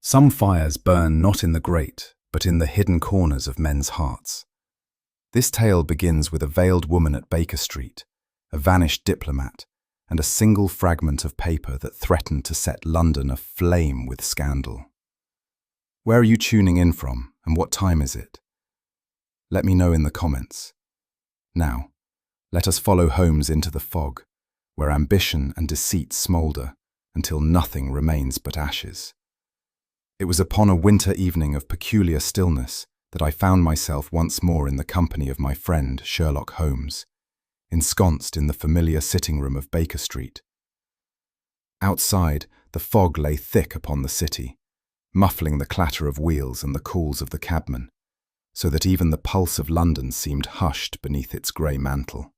Some fires burn not in the grate, but in the hidden corners of men's hearts. This tale begins with a veiled woman at Baker Street, a vanished diplomat, and a single fragment of paper that threatened to set London aflame with scandal. Where are you tuning in from, and what time is it? Let me know in the comments. Now, let us follow Holmes into the fog, where ambition and deceit smoulder until nothing remains but ashes. It was upon a winter evening of peculiar stillness that I found myself once more in the company of my friend Sherlock Holmes, ensconced in the familiar sitting room of Baker Street. Outside, the fog lay thick upon the city, muffling the clatter of wheels and the calls of the cabmen, so that even the pulse of London seemed hushed beneath its grey mantle.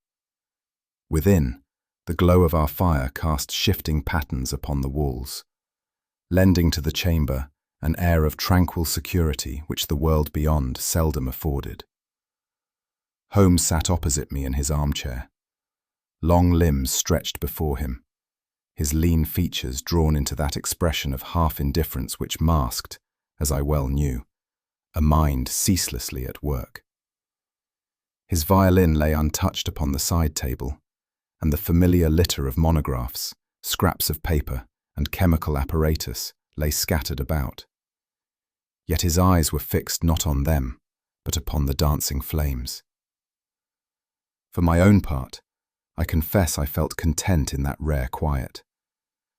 Within, the glow of our fire cast shifting patterns upon the walls, lending to the chamber an air of tranquil security which the world beyond seldom afforded. Holmes sat opposite me in his armchair, long limbs stretched before him, his lean features drawn into that expression of half-indifference which masked, as I well knew, a mind ceaselessly at work. His violin lay untouched upon the side table, and the familiar litter of monographs, scraps of paper, and chemical apparatus lay scattered about. Yet his eyes were fixed not on them, but upon the dancing flames. For my own part, I confess I felt content in that rare quiet,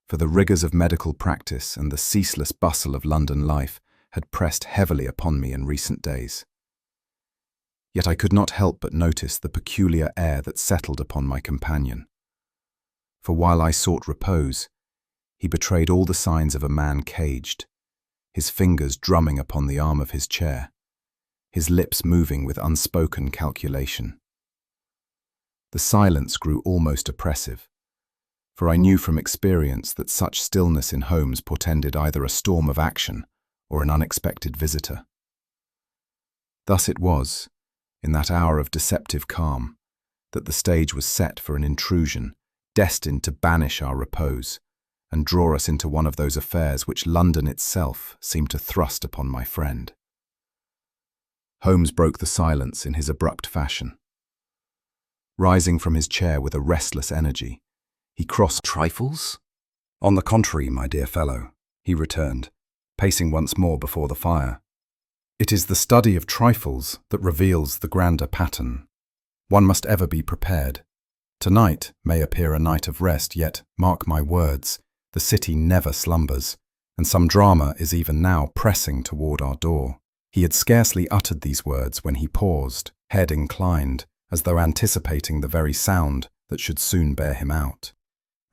for the rigours of medical practice and the ceaseless bustle of London life had pressed heavily upon me in recent days. Yet I could not help but notice the peculiar air that settled upon my companion. For while I sought repose, he betrayed all the signs of a man caged, his fingers drumming upon the arm of his chair, his lips moving with unspoken calculation. The silence grew almost oppressive, for I knew from experience that such stillness in Holmes portended either a storm of action or an unexpected visitor. Thus it was, in that hour of deceptive calm, that the stage was set for an intrusion destined to banish our repose and draw us into one of those affairs which London itself seemed to thrust upon my friend. Holmes broke the silence in his abrupt fashion. Rising from his chair with a restless energy, he crossed trifles. "On the contrary, my dear fellow," he returned, pacing once more before the fire. "It is the study of trifles that reveals the grander pattern. One must ever be prepared. Tonight may appear a night of rest, yet, mark my words, the city never slumbers, and some drama is even now pressing toward our door." He had scarcely uttered these words when he paused, head inclined, as though anticipating the very sound that should soon bear him out.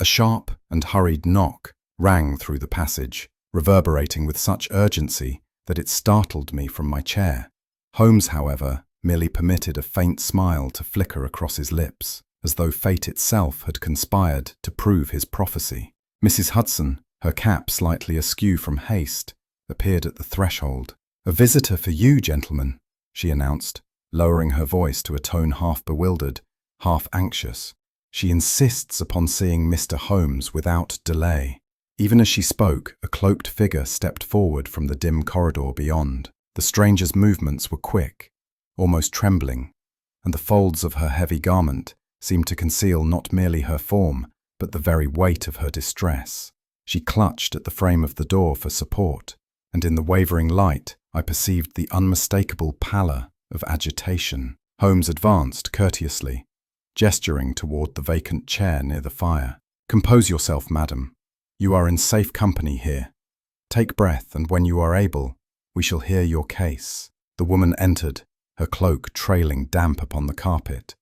A sharp and hurried knock rang through the passage, reverberating with such urgency that it startled me from my chair. Holmes, however, merely permitted a faint smile to flicker across his lips, as though fate itself had conspired to prove his prophecy. Mrs. Hudson, her cap slightly askew from haste, appeared at the threshold. "A visitor for you, gentlemen," she announced, lowering her voice to a tone half bewildered, half anxious. "She insists upon seeing Mr. Holmes without delay." Even as she spoke, a cloaked figure stepped forward from the dim corridor beyond. The stranger's movements were quick, almost trembling, and the folds of her heavy garment seemed to conceal not merely her form, but the very weight of her distress. She clutched at the frame of the door for support, and in the wavering light I perceived the unmistakable pallor of agitation. Holmes advanced courteously, gesturing toward the vacant chair near the fire. "Compose yourself, madam. You are in safe company here. Take breath, and when you are able, we shall hear your case." The woman entered, her cloak trailing damp upon the carpet,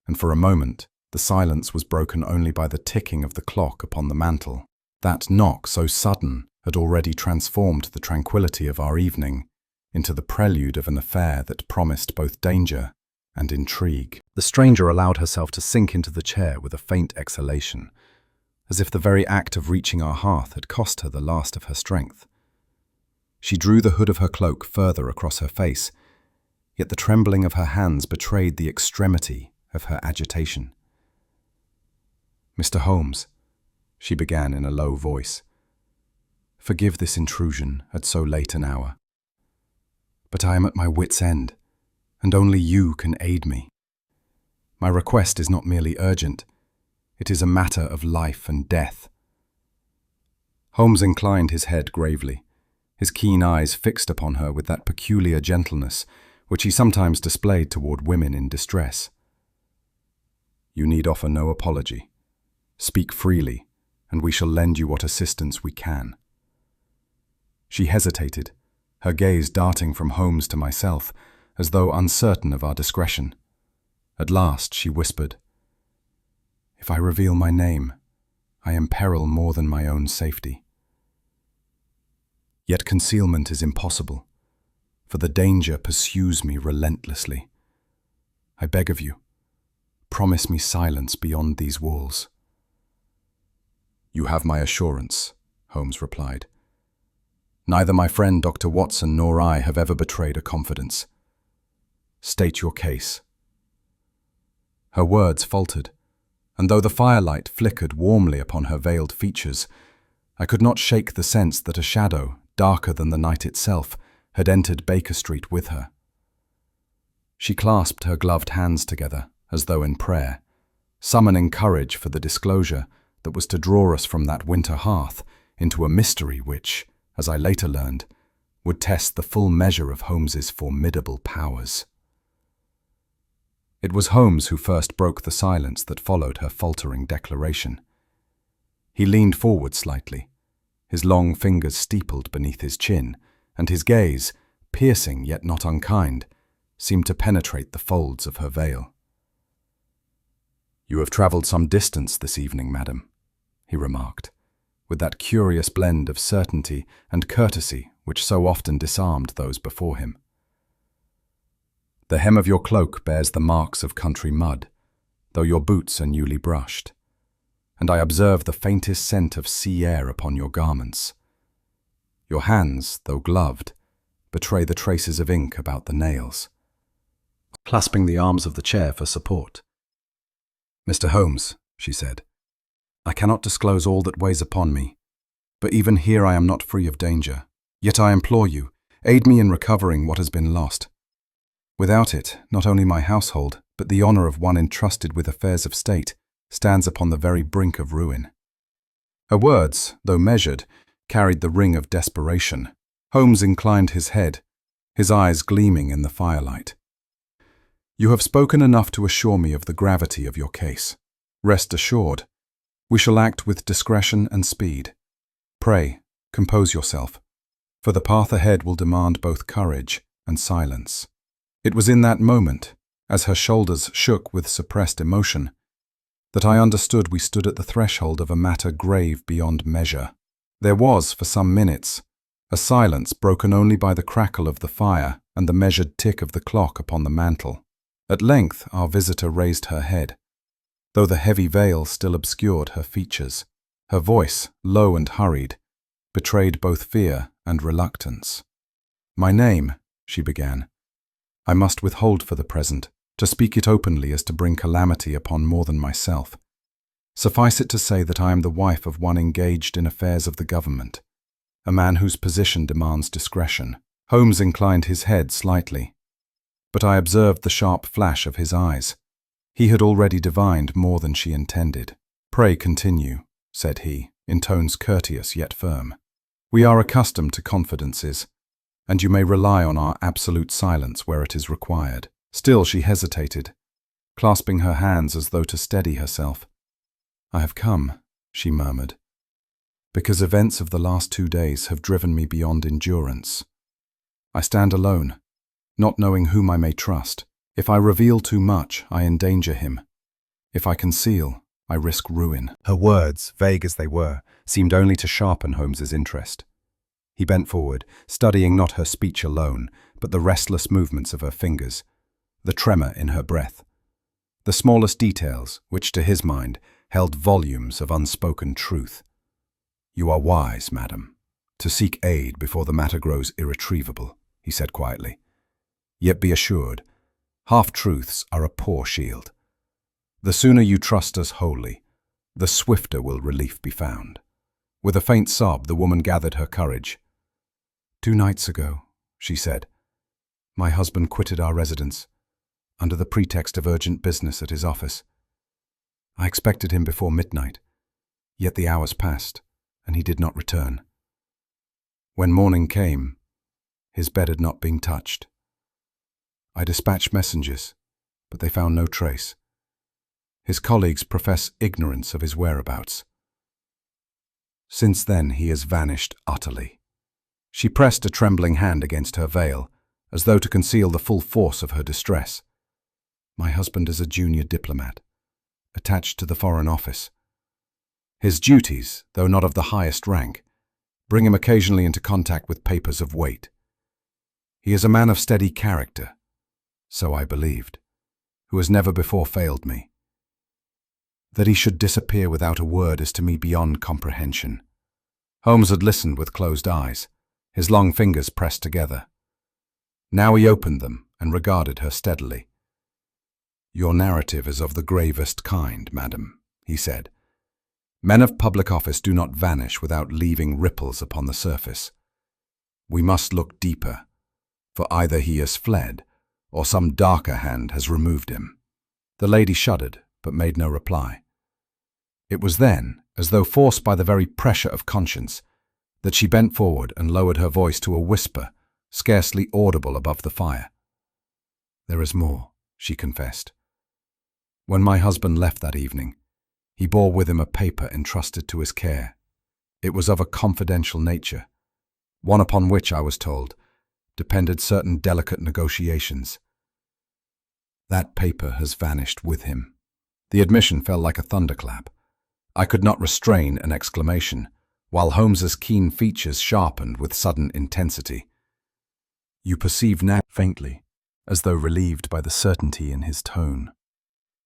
and for a moment the silence was broken only by the ticking of the clock upon the mantel. That knock, so sudden, had already transformed the tranquillity of our evening into the prelude of an affair that promised both danger and intrigue. The stranger allowed herself to sink into the chair with a faint exhalation, as if the very act of reaching our hearth had cost her the last of her strength. She drew the hood of her cloak further across her face, yet the trembling of her hands betrayed the extremity of her agitation. "Mr. Holmes," she began in a low voice, Forgive this intrusion at so late an hour. But I am at my wit's end, and only you can aid me. My request is not merely urgent, it is a matter of life and death." Holmes inclined his head gravely, his keen eyes fixed upon her with that peculiar gentleness which he sometimes displayed toward women in distress. "You need offer no apology. Speak freely, and we shall lend you what assistance we can." She hesitated, her gaze darting from Holmes to myself, as though uncertain of our discretion. At last she whispered, "If I reveal my name, I imperil more than my own safety. Yet concealment is impossible, for the danger pursues me relentlessly. I beg of you, promise me silence beyond these walls." "You have my assurance," Holmes replied. "Neither my friend Dr. Watson nor I have ever betrayed a confidence. State your case." Her words faltered, and though the firelight flickered warmly upon her veiled features, I could not shake the sense that a shadow, darker than the night itself, had entered Baker Street with her. She clasped her gloved hands together, as though in prayer, summoning courage for the disclosure that was to draw us from that winter hearth into a mystery which, as I later learned, would test the full measure of Holmes's formidable powers. It was Holmes who first broke the silence that followed her faltering declaration. He leaned forward slightly, his long fingers steepled beneath his chin, and his gaze, piercing yet not unkind, seemed to penetrate the folds of her veil. "You have travelled some distance this evening, madam," he remarked, with that curious blend of certainty and courtesy which so often disarmed those before him. "The hem of your cloak bears the marks of country mud, though your boots are newly brushed, and I observe the faintest scent of sea air upon your garments. Your hands, though gloved, betray the traces of ink about the nails." Clasping the arms of the chair for support, "Mr. Holmes," she said, "I cannot disclose all that weighs upon me, but even here I am not free of danger. Yet I implore you, aid me in recovering what has been lost. Without it, not only my household, but the honour of one entrusted with affairs of state, stands upon the very brink of ruin." Her words, though measured, carried the ring of desperation. Holmes inclined his head, his eyes gleaming in the firelight. "You have spoken enough to assure me of the gravity of your case. Rest assured, we shall act with discretion and speed. Pray, compose yourself, for the path ahead will demand both courage and silence." It was in that moment, as her shoulders shook with suppressed emotion, that I understood we stood at the threshold of a matter grave beyond measure. There was, for some minutes, a silence broken only by the crackle of the fire and the measured tick of the clock upon the mantel. At length our visitor raised her head, though the heavy veil still obscured her features. Her voice, low and hurried, betrayed both fear and reluctance. "My name," she began, "I must withhold for the present. To speak it openly is to bring calamity upon more than myself. Suffice it to say that I am the wife of one engaged in affairs of the government, a man whose position demands discretion." Holmes inclined his head slightly, but I observed the sharp flash of his eyes. He had already divined more than she intended. "Pray continue," said he, in tones courteous yet firm. "We are accustomed to confidences, and you may rely on our absolute silence where it is required." Still she hesitated, clasping her hands as though to steady herself. "I have come," she murmured, "because events of the last 2 days have driven me beyond endurance. I stand alone, not knowing whom I may trust. If I reveal too much, I endanger him. If I conceal, I risk ruin." Her words, vague as they were, seemed only to sharpen Holmes's interest. He bent forward, studying not her speech alone, but the restless movements of her fingers, the tremor in her breath, the smallest details which to his mind held volumes of unspoken truth. "You are wise, madam, to seek aid before the matter grows irretrievable," he said quietly. "Yet be assured, half-truths are a poor shield. The sooner you trust us wholly, the swifter will relief be found. With a faint sob, the woman gathered her courage. 2 nights ago, she said, my husband quitted our residence, under the pretext of urgent business at his office. I expected him before midnight, yet the hours passed, and he did not return. When morning came, his bed had not been touched. I dispatched messengers, but they found no trace. His colleagues profess ignorance of his whereabouts. Since then, he has vanished utterly. She pressed a trembling hand against her veil, as though to conceal the full force of her distress. My husband is a junior diplomat, attached to the Foreign Office. His duties, though not of the highest rank, bring him occasionally into contact with papers of weight. He is a man of steady character, so I believed, who has never before failed me. That he should disappear without a word is to me beyond comprehension. Holmes had listened with closed eyes, his long fingers pressed together. Now he opened them and regarded her steadily. Your narrative is of the gravest kind, madam, he said. Men of public office do not vanish without leaving ripples upon the surface. We must look deeper, for either he has fled, or some darker hand has removed him. The lady shuddered, but made no reply. It was then, as though forced by the very pressure of conscience, that she bent forward and lowered her voice to a whisper, scarcely audible above the fire. There is more, she confessed. When my husband left that evening, he bore with him a paper entrusted to his care. It was of a confidential nature, one upon which, I was told, depended certain delicate negotiations. That paper has vanished with him. The admission fell like a thunderclap. I could not restrain an exclamation, while Holmes's keen features sharpened with sudden intensity. You perceive now, faintly, as though relieved by the certainty in his tone.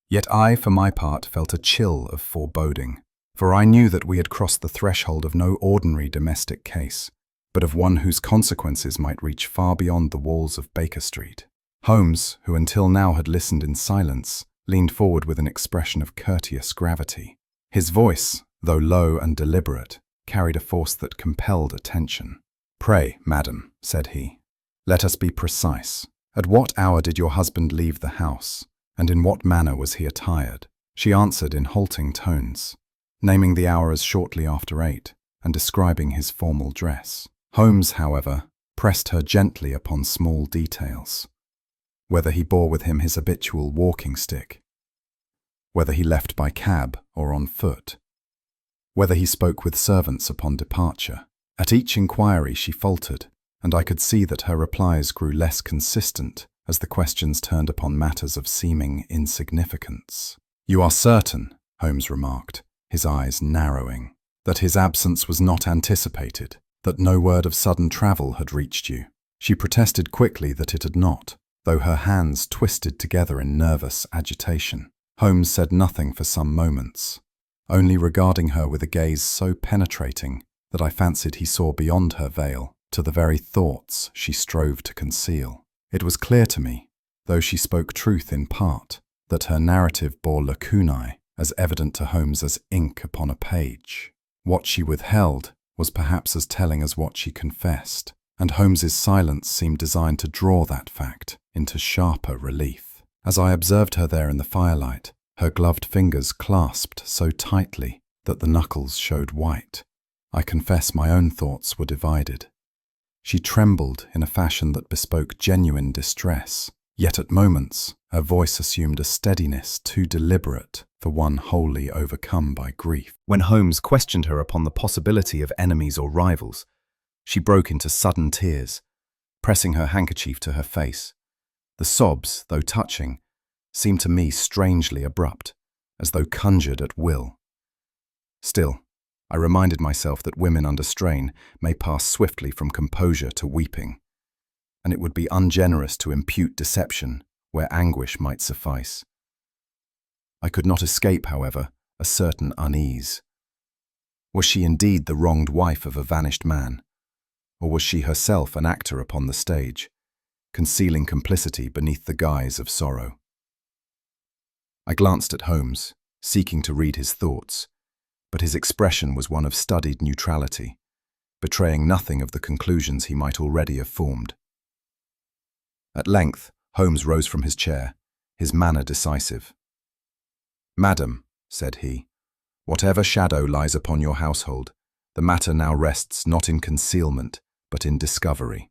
Yet I, for my part, felt a chill of foreboding, for I knew that we had crossed the threshold of no ordinary domestic case, but of one whose consequences might reach far beyond the walls of Baker Street. Holmes, who until now had listened in silence, leaned forward with an expression of courteous gravity. His voice, though low and deliberate, carried a force that compelled attention. Pray, madam, said he, let us be precise. At what hour did your husband leave the house, and in what manner was he attired? She answered in halting tones, naming the hour as shortly after 8, and describing his formal dress. Holmes, however, pressed her gently upon small details. Whether he bore with him his habitual walking stick, whether he left by cab or on foot, whether he spoke with servants upon departure. At each inquiry she faltered, and I could see that her replies grew less consistent as the questions turned upon matters of seeming insignificance. You are certain, Holmes remarked, his eyes narrowing, that his absence was not anticipated, that no word of sudden travel had reached you? She protested quickly that it had not, though her hands twisted together in nervous agitation. Holmes said nothing for some moments, only regarding her with a gaze so penetrating that I fancied he saw beyond her veil to the very thoughts she strove to conceal. It was clear to me, though she spoke truth in part, that her narrative bore lacunae as evident to Holmes as ink upon a page. What she withheld was perhaps as telling as what she confessed, and Holmes's silence seemed designed to draw that fact into sharper relief. As I observed her there in the firelight, her gloved fingers clasped so tightly that the knuckles showed white, I confess my own thoughts were divided. She trembled in a fashion that bespoke genuine distress, yet at moments her voice assumed a steadiness too deliberate for one wholly overcome by grief. When Holmes questioned her upon the possibility of enemies or rivals, she broke into sudden tears, pressing her handkerchief to her face. The sobs, though touching, seemed to me strangely abrupt, as though conjured at will. Still, I reminded myself that women under strain may pass swiftly from composure to weeping, and it would be ungenerous to impute deception where anguish might suffice. I could not escape, however, a certain unease. Was she indeed the wronged wife of a vanished man, or was she herself an actor upon the stage, concealing complicity beneath the guise of sorrow? I glanced at Holmes, seeking to read his thoughts, but his expression was one of studied neutrality, betraying nothing of the conclusions he might already have formed. At length, Holmes rose from his chair, his manner decisive. "Madam," said he, "whatever shadow lies upon your household, the matter now rests not in concealment, but in discovery.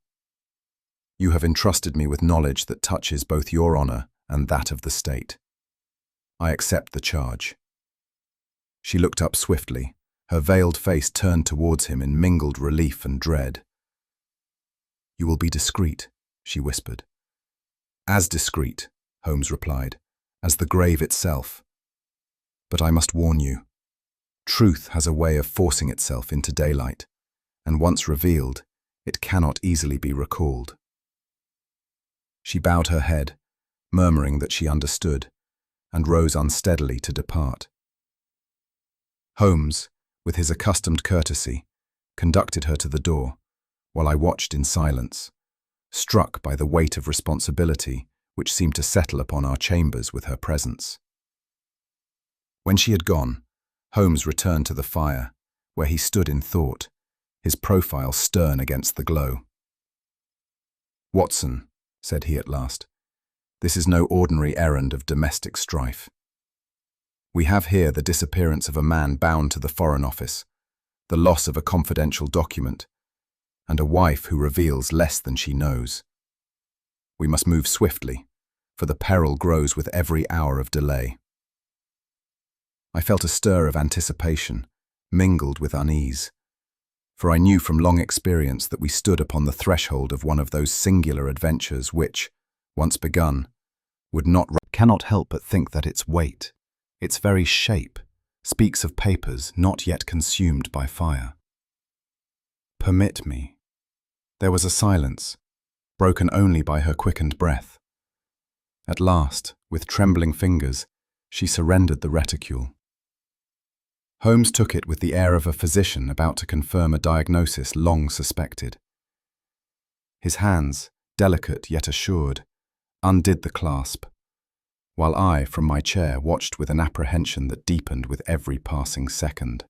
You have entrusted me with knowledge that touches both your honor and that of the state. I accept the charge." She looked up swiftly, her veiled face turned towards him in mingled relief and dread. "You will be discreet," she whispered. "As discreet," Holmes replied, "as the grave itself. But I must warn you, truth has a way of forcing itself into daylight, and once revealed, it cannot easily be recalled." She bowed her head, murmuring that she understood, and rose unsteadily to depart. Holmes, with his accustomed courtesy, conducted her to the door, while I watched in silence, struck by the weight of responsibility which seemed to settle upon our chambers with her presence. When she had gone, Holmes returned to the fire, where he stood in thought, his profile stern against the glow. "Watson," said he at last, "this is no ordinary errand of domestic strife. We have here the disappearance of a man bound to the Foreign Office, the loss of a confidential document, and a wife who reveals less than she knows. We must move swiftly, for the peril grows with every hour of delay." I felt a stir of anticipation, mingled with unease, for I knew from long experience that we stood upon the threshold of one of those singular adventures which, once begun, cannot help but think that its weight, its very shape, speaks of papers not yet consumed by fire. "Permit me." There was a silence, broken only by her quickened breath. At last, with trembling fingers, she surrendered the reticule. Holmes took it with the air of a physician about to confirm a diagnosis long suspected. His hands, delicate yet assured, undid the clasp, while I, from my chair, watched with an apprehension that deepened with every passing second.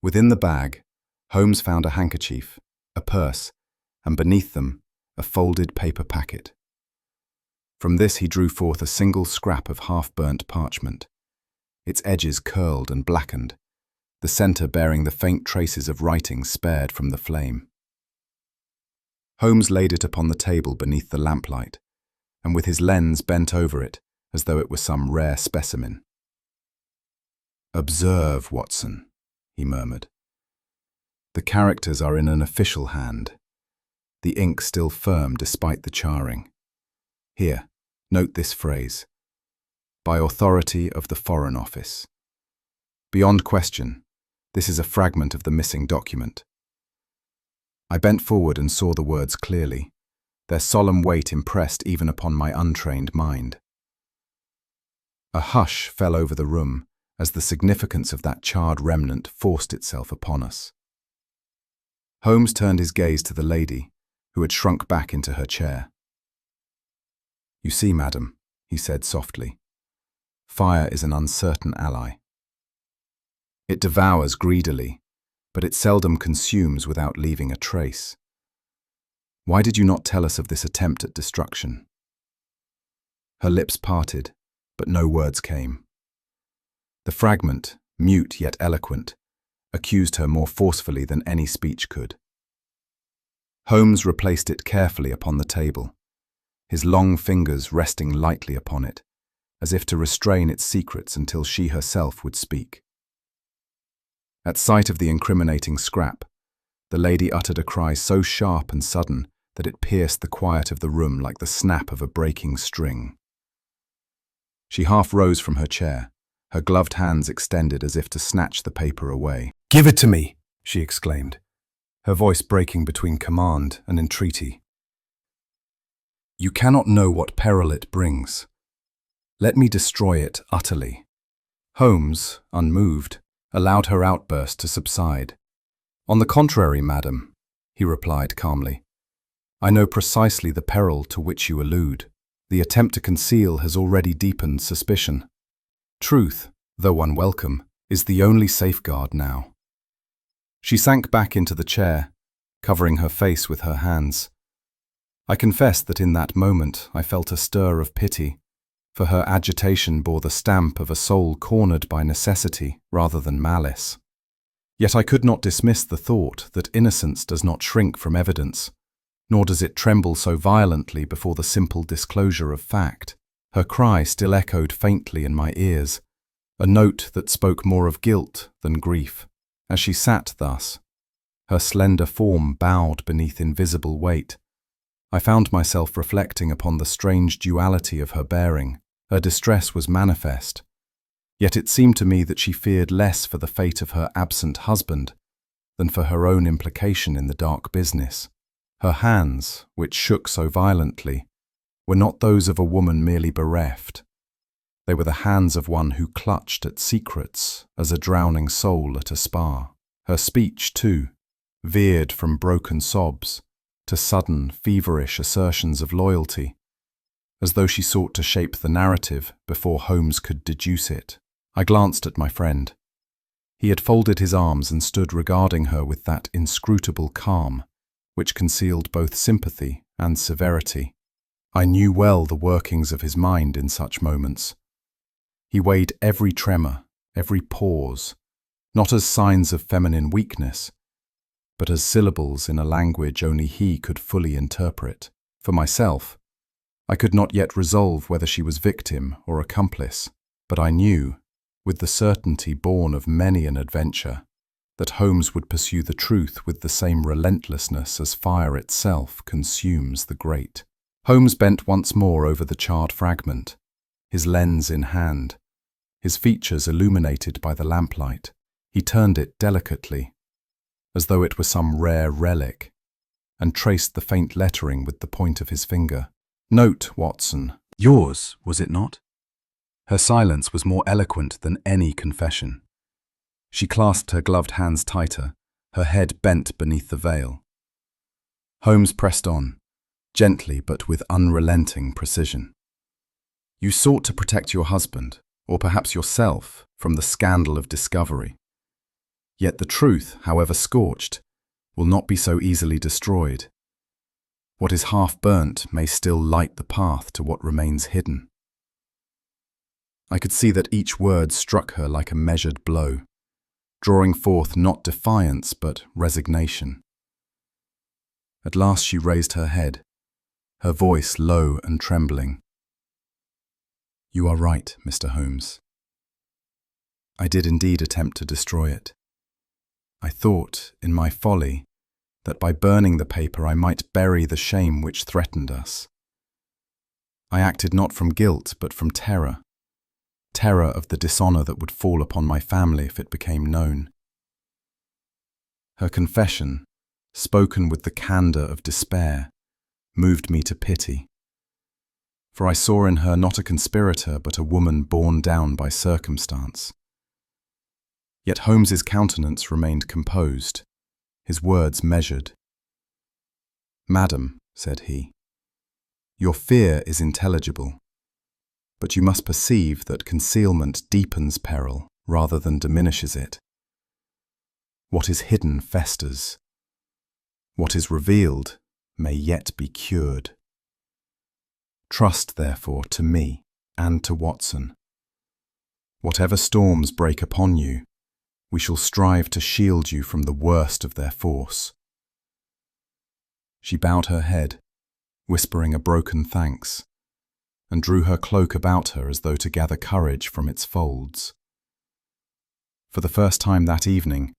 Within the bag, Holmes found a handkerchief, a purse, and beneath them, a folded paper packet. From this he drew forth a single scrap of half-burnt parchment, its edges curled and blackened, the center bearing the faint traces of writing spared from the flame. Holmes laid it upon the table beneath the lamplight, and with his lens bent over it as though it were some rare specimen. "Observe, Watson," he murmured. "The characters are in an official hand, the ink still firm despite the charring. Here, note this phrase: by authority of the Foreign Office. Beyond question, this is a fragment of the missing document." I bent forward and saw the words clearly, their solemn weight impressed even upon my untrained mind. A hush fell over the room as the significance of that charred remnant forced itself upon us. Holmes turned his gaze to the lady, who had shrunk back into her chair. "You see, madam," he said softly, "fire is an uncertain ally. It devours greedily, but it seldom consumes without leaving a trace. Why did you not tell us of this attempt at destruction?" Her lips parted, but no words came. The fragment, mute yet eloquent, accused her more forcefully than any speech could. Holmes replaced it carefully upon the table, his long fingers resting lightly upon it, as if to restrain its secrets until she herself would speak. At sight of the incriminating scrap, the lady uttered a cry so sharp and sudden that it pierced the quiet of the room like the snap of a breaking string. She half rose from her chair, her gloved hands extended as if to snatch the paper away. "Give it to me!" she exclaimed, her voice breaking between command and entreaty. "You cannot know what peril it brings. Let me destroy it utterly." Holmes, unmoved, allowed her outburst to subside. "On the contrary, madam," he replied calmly, "I know precisely the peril to which you allude. The attempt to conceal has already deepened suspicion. Truth, though unwelcome, is the only safeguard now. She sank back into the chair, covering her face with her hands. I confess that in that moment I felt a stir of pity, for her agitation bore the stamp of a soul cornered by necessity rather than malice. Yet I could not dismiss the thought that innocence does not shrink from evidence, nor does it tremble so violently before the simple disclosure of fact. Her cry still echoed faintly in my ears, a note that spoke more of guilt than grief. As she sat thus, her slender form bowed beneath invisible weight, I found myself reflecting upon the strange duality of her bearing. Her distress was manifest, yet it seemed to me that she feared less for the fate of her absent husband than for her own implication in the dark business. Her hands, which shook so violently, were not those of a woman merely bereft. They were the hands of one who clutched at secrets as a drowning soul at a spar. Her speech, too, veered from broken sobs to sudden, feverish assertions of loyalty, as though she sought to shape the narrative before Holmes could deduce it. I glanced at my friend. He had folded his arms and stood regarding her with that inscrutable calm which concealed both sympathy and severity. I knew well the workings of his mind in such moments. He weighed every tremor, every pause, not as signs of feminine weakness, but as syllables in a language only he could fully interpret. For myself, I could not yet resolve whether she was victim or accomplice, but I knew, with the certainty born of many an adventure, that Holmes would pursue the truth with the same relentlessness as fire itself consumes the grate. Holmes bent once more over the charred fragment, his lens in hand, his features illuminated by the lamplight. He turned it delicately, as though it were some rare relic, and traced the faint lettering with the point of his finger. "Note, Watson. Yours, was it not?" Her silence was more eloquent than any confession. She clasped her gloved hands tighter, her head bent beneath the veil. Holmes pressed on, gently but with unrelenting precision. "You sought to protect your husband, or perhaps yourself, from the scandal of discovery. Yet the truth, however scorched, will not be so easily destroyed. What is half burnt may still light the path to what remains hidden." I could see that each word struck her like a measured blow, drawing forth not defiance but resignation. At last she raised her head, her voice low and trembling. "You are right, Mr. Holmes. I did indeed attempt to destroy it. I thought, in my folly, that by burning the paper I might bury the shame which threatened us. I acted not from guilt but from terror of the dishonor that would fall upon my family if it became known." Her confession, spoken with the candor of despair, moved me to pity, for I saw in her not a conspirator but a woman borne down by circumstance. Yet Holmes's countenance remained composed, his words measured. "Madam," said he, "your fear is intelligible, but you must perceive that concealment deepens peril rather than diminishes it. What is hidden festers. What is revealed may yet be cured. Trust, therefore, to me and to Watson. Whatever storms break upon you, we shall strive to shield you from the worst of their force." She bowed her head, whispering a broken thanks, and drew her cloak about her as though to gather courage from its folds. For the first time that evening,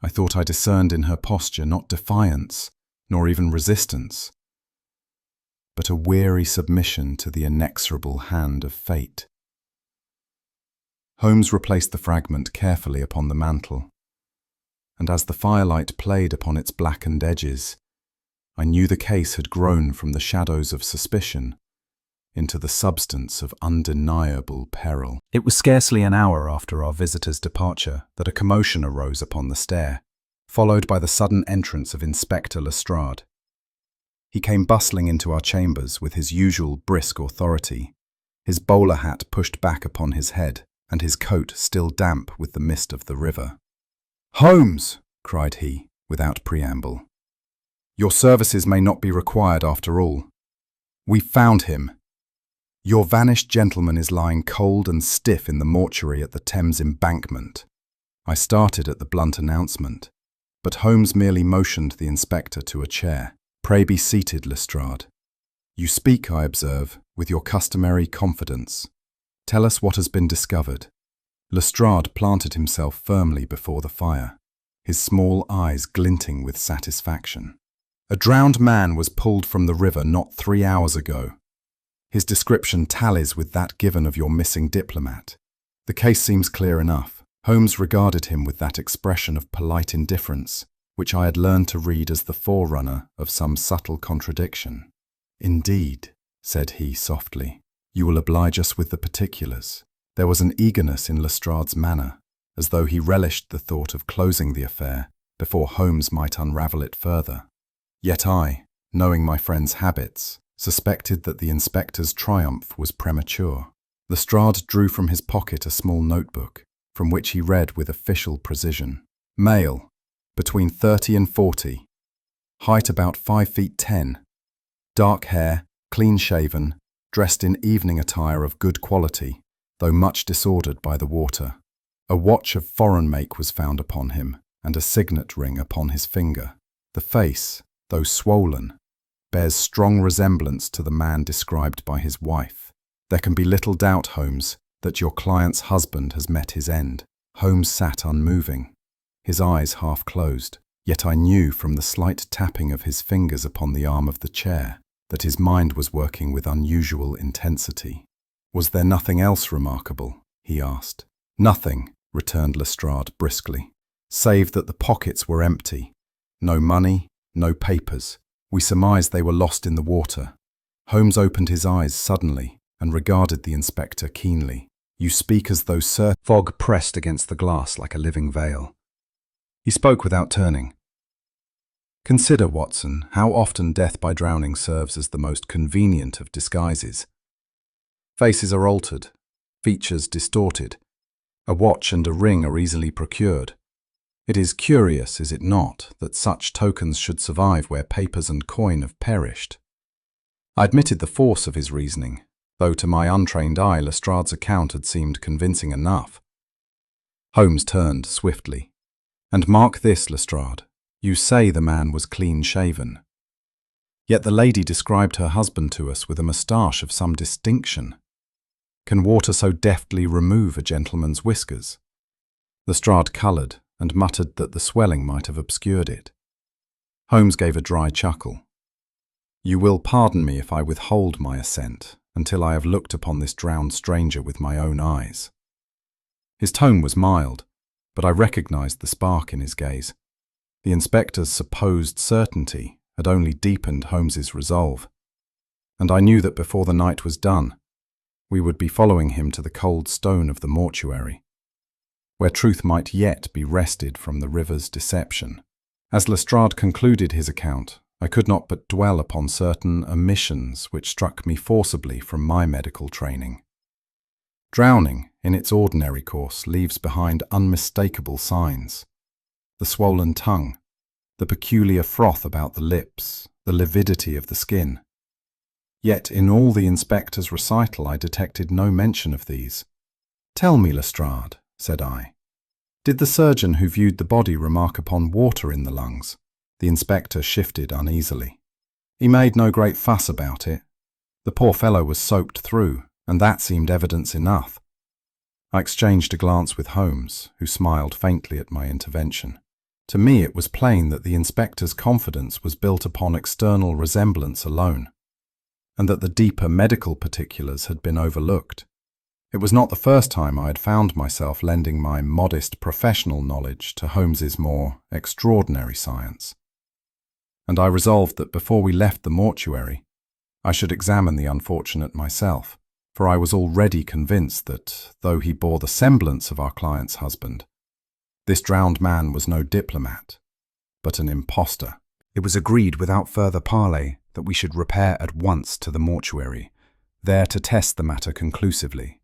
I thought I discerned in her posture not defiance, nor even resistance, but a weary submission to the inexorable hand of fate. Holmes replaced the fragment carefully upon the mantel, and as the firelight played upon its blackened edges, I knew the case had grown from the shadows of suspicion into the substance of undeniable peril. It was scarcely an hour after our visitor's departure that a commotion arose upon the stair, followed by the sudden entrance of Inspector Lestrade. He came bustling into our chambers with his usual brisk authority, his bowler hat pushed back upon his head and his coat still damp with the mist of the river. "Holmes!" cried he, without preamble. "Your services may not be required after all. We found him. Your vanished gentleman is lying cold and stiff in the mortuary at the Thames Embankment." I started at the blunt announcement, but Holmes merely motioned the inspector to a chair. "Pray be seated, Lestrade. You speak, I observe, with your customary confidence. Tell us what has been discovered." Lestrade planted himself firmly before the fire, his small eyes glinting with satisfaction. "A drowned man was pulled from the river not 3 hours ago. His description tallies with that given of your missing diplomat. The case seems clear enough." Holmes regarded him with that expression of polite indifference, which I had learned to read as the forerunner of some subtle contradiction. "Indeed," said he softly, "you will oblige us with the particulars." There was an eagerness in Lestrade's manner, as though he relished the thought of closing the affair before Holmes might unravel it further. Yet I, knowing my friend's habits, suspected that the inspector's triumph was premature. Lestrade drew from his pocket a small notebook, from which he read with official precision. "Male, between 30 and 40, height about 5 feet 10, dark hair, clean-shaven, dressed in evening attire of good quality, though much disordered by the water. A watch of foreign make was found upon him, and a signet ring upon his finger. The face, though swollen, bears strong resemblance to the man described by his wife. There can be little doubt, Holmes, that your client's husband has met his end." Holmes sat unmoving, his eyes half closed, yet I knew from the slight tapping of his fingers upon the arm of the chair that his mind was working with unusual intensity. "Was there nothing else remarkable?" he asked. "Nothing," returned Lestrade briskly, "save that the pockets were empty. No money, no papers. We surmised they were lost in the water." Holmes opened his eyes suddenly and regarded the inspector keenly. "You speak as though Sir..." Fog pressed against the glass like a living veil. He spoke without turning. "Consider, Watson, how often death by drowning serves as the most convenient of disguises. Faces are altered, features distorted. A watch and a ring are easily procured. It is curious, is it not, that such tokens should survive where papers and coin have perished?" I admitted the force of his reasoning, though to my untrained eye Lestrade's account had seemed convincing enough. Holmes turned swiftly. "And mark this, Lestrade, you say the man was clean-shaven. Yet the lady described her husband to us with a moustache of some distinction. Can water so deftly remove a gentleman's whiskers?" Lestrade coloured and muttered that the swelling might have obscured it. Holmes gave a dry chuckle. "You will pardon me if I withhold my assent until I have looked upon this drowned stranger with my own eyes." His tone was mild, but I recognized the spark in his gaze. The inspector's supposed certainty had only deepened Holmes's resolve, and I knew that before the night was done, we would be following him to the cold stone of the mortuary, where truth might yet be wrested from the river's deception. As Lestrade concluded his account, I could not but dwell upon certain omissions which struck me forcibly from my medical training. Drowning, in its ordinary course, leaves behind unmistakable signs. The swollen tongue, the peculiar froth about the lips, the lividity of the skin. Yet in all the inspector's recital I detected no mention of these. "Tell me, Lestrade," said I, "did the surgeon who viewed the body remark upon water in the lungs?" The inspector shifted uneasily. "He made no great fuss about it. The poor fellow was soaked through, and that seemed evidence enough." I exchanged a glance with Holmes, who smiled faintly at my intervention. To me it was plain that the inspector's confidence was built upon external resemblance alone, and that the deeper medical particulars had been overlooked. It was not the first time I had found myself lending my modest professional knowledge to Holmes's more extraordinary science, and I resolved that before we left the mortuary, I should examine the unfortunate myself, for I was already convinced that, though he bore the semblance of our client's husband, this drowned man was no diplomat, but an impostor. It was agreed without further parley that we should repair at once to the mortuary, there to test the matter conclusively.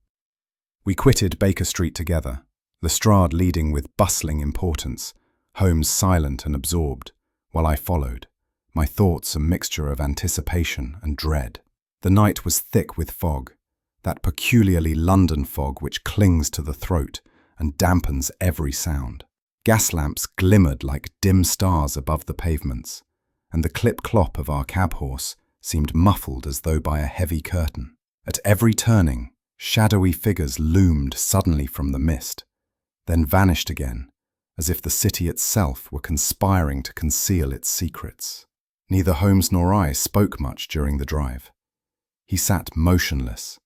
We quitted Baker Street together, Lestrade leading with bustling importance, Holmes silent and absorbed, while I followed, my thoughts a mixture of anticipation and dread. The night was thick with fog, that peculiarly London fog which clings to the throat and dampens every sound. Gas lamps glimmered like dim stars above the pavements, and the clip-clop of our cab horse seemed muffled as though by a heavy curtain. At every turning, shadowy figures loomed suddenly from the mist, then vanished again, as if the city itself were conspiring to conceal its secrets. Neither Holmes nor I spoke much during the drive. He sat motionless,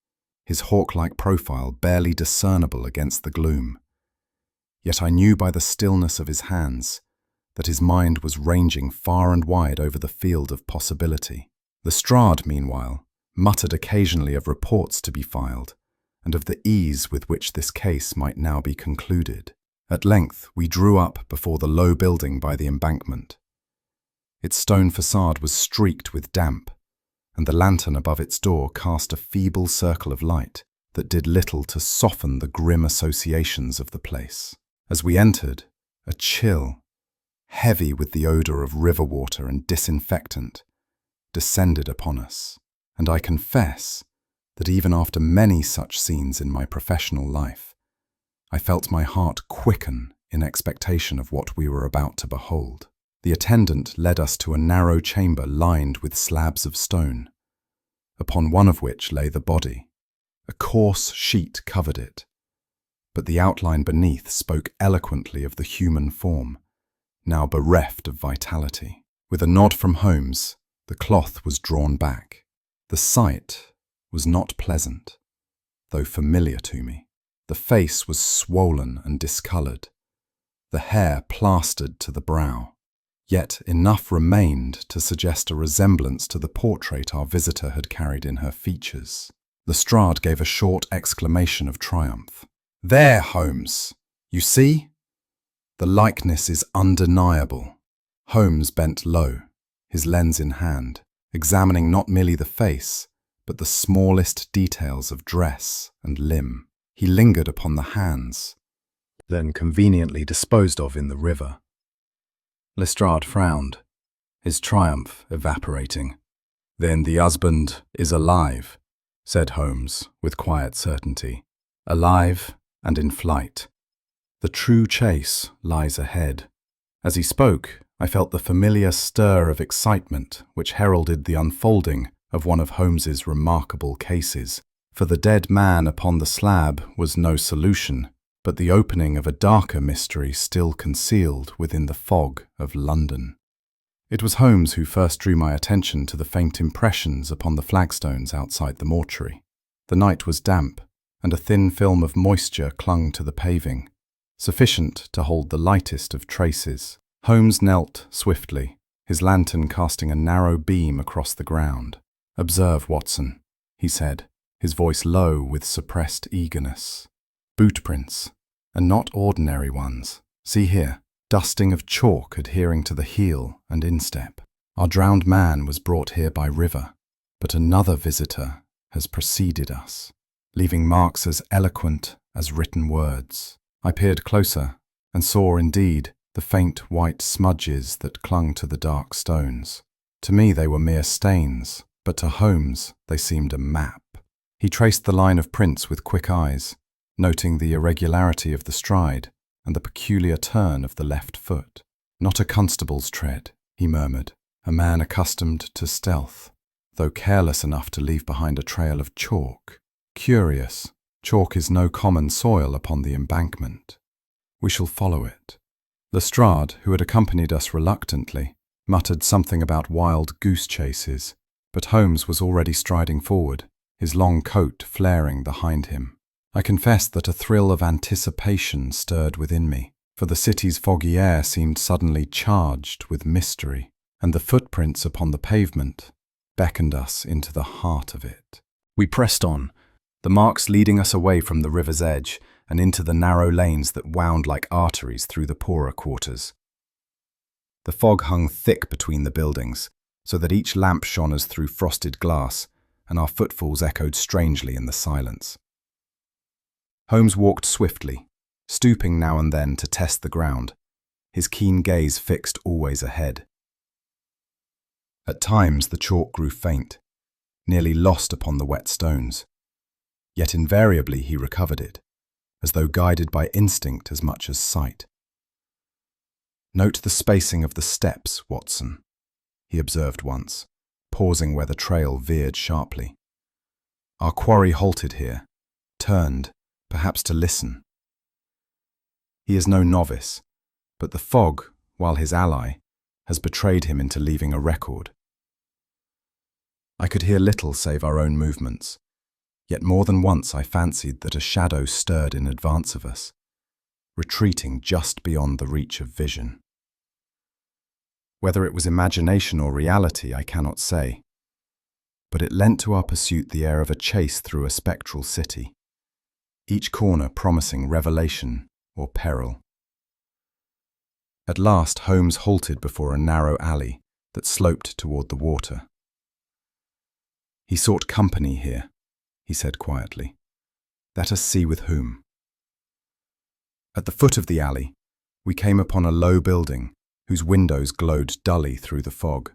his hawk-like profile barely discernible against the gloom. Yet I knew by the stillness of his hands that his mind was ranging far and wide over the field of possibility. Lestrade, meanwhile, muttered occasionally of reports to be filed, and of the ease with which this case might now be concluded. At length we drew up before the low building by the embankment. Its stone facade was streaked with damp, and the lantern above its door cast a feeble circle of light that did little to soften the grim associations of the place. As we entered, a chill, heavy with the odour of river water and disinfectant, descended upon us, and I confess that even after many such scenes in my professional life, I felt my heart quicken in expectation of what we were about to behold. The attendant led us to a narrow chamber lined with slabs of stone, upon one of which lay the body. A coarse sheet covered it, but the outline beneath spoke eloquently of the human form, now bereft of vitality. With a nod from Holmes, the cloth was drawn back. The sight was not pleasant, though familiar to me. The face was swollen and discoloured, the hair plastered to the brow. Yet enough remained to suggest a resemblance to the portrait our visitor had carried in her features. Lestrade gave a short exclamation of triumph. "There, Holmes! You see? The likeness is undeniable." Holmes bent low, his lens in hand, examining not merely the face, but the smallest details of dress and limb. He lingered upon the hands, then conveniently disposed of in the river. Lestrade frowned, his triumph evaporating. "Then the husband is alive," said Holmes with quiet certainty. "Alive and in flight. The true chase lies ahead." As he spoke, I felt the familiar stir of excitement which heralded the unfolding of one of Holmes's remarkable cases. For the dead man upon the slab was no solution, but the opening of a darker mystery still concealed within the fog of London. It was Holmes who first drew my attention to the faint impressions upon the flagstones outside the mortuary. The night was damp, and a thin film of moisture clung to the paving, sufficient to hold the lightest of traces. Holmes knelt swiftly, his lantern casting a narrow beam across the ground. "Observe, Watson," he said, his voice low with suppressed eagerness. "Boot prints, and not ordinary ones. See here, dusting of chalk adhering to the heel and instep. Our drowned man was brought here by river, but another visitor has preceded us, leaving marks as eloquent as written words." I peered closer and saw indeed the faint white smudges that clung to the dark stones. To me they were mere stains, but to Holmes they seemed a map. He traced the line of prints with quick eyes, noting the irregularity of the stride and the peculiar turn of the left foot. "Not a constable's tread," he murmured, "a man accustomed to stealth, though careless enough to leave behind a trail of chalk. Curious, chalk is no common soil upon the embankment. We shall follow it." Lestrade, who had accompanied us reluctantly, muttered something about wild goose chases, but Holmes was already striding forward, his long coat flaring behind him. I confess that a thrill of anticipation stirred within me, for the city's foggy air seemed suddenly charged with mystery, and the footprints upon the pavement beckoned us into the heart of it. We pressed on, the marks leading us away from the river's edge and into the narrow lanes that wound like arteries through the poorer quarters. The fog hung thick between the buildings, so that each lamp shone as through frosted glass, and our footfalls echoed strangely in the silence. Holmes walked swiftly, stooping now and then to test the ground, his keen gaze fixed always ahead. At times the chalk grew faint, nearly lost upon the wet stones, yet invariably he recovered it, as though guided by instinct as much as sight. "Note the spacing of the steps, Watson," he observed once, pausing where the trail veered sharply. "Our quarry halted here, turned, perhaps to listen. He is no novice, but the fog, while his ally, has betrayed him into leaving a record." I could hear little save our own movements, yet more than once I fancied that a shadow stirred in advance of us, retreating just beyond the reach of vision. Whether it was imagination or reality, I cannot say, but it lent to our pursuit the air of a chase through a spectral city, each corner promising revelation or peril. At last Holmes halted before a narrow alley that sloped toward the water. "He sought company here," he said quietly. "Let us see with whom." At the foot of the alley, we came upon a low building whose windows glowed dully through the fog.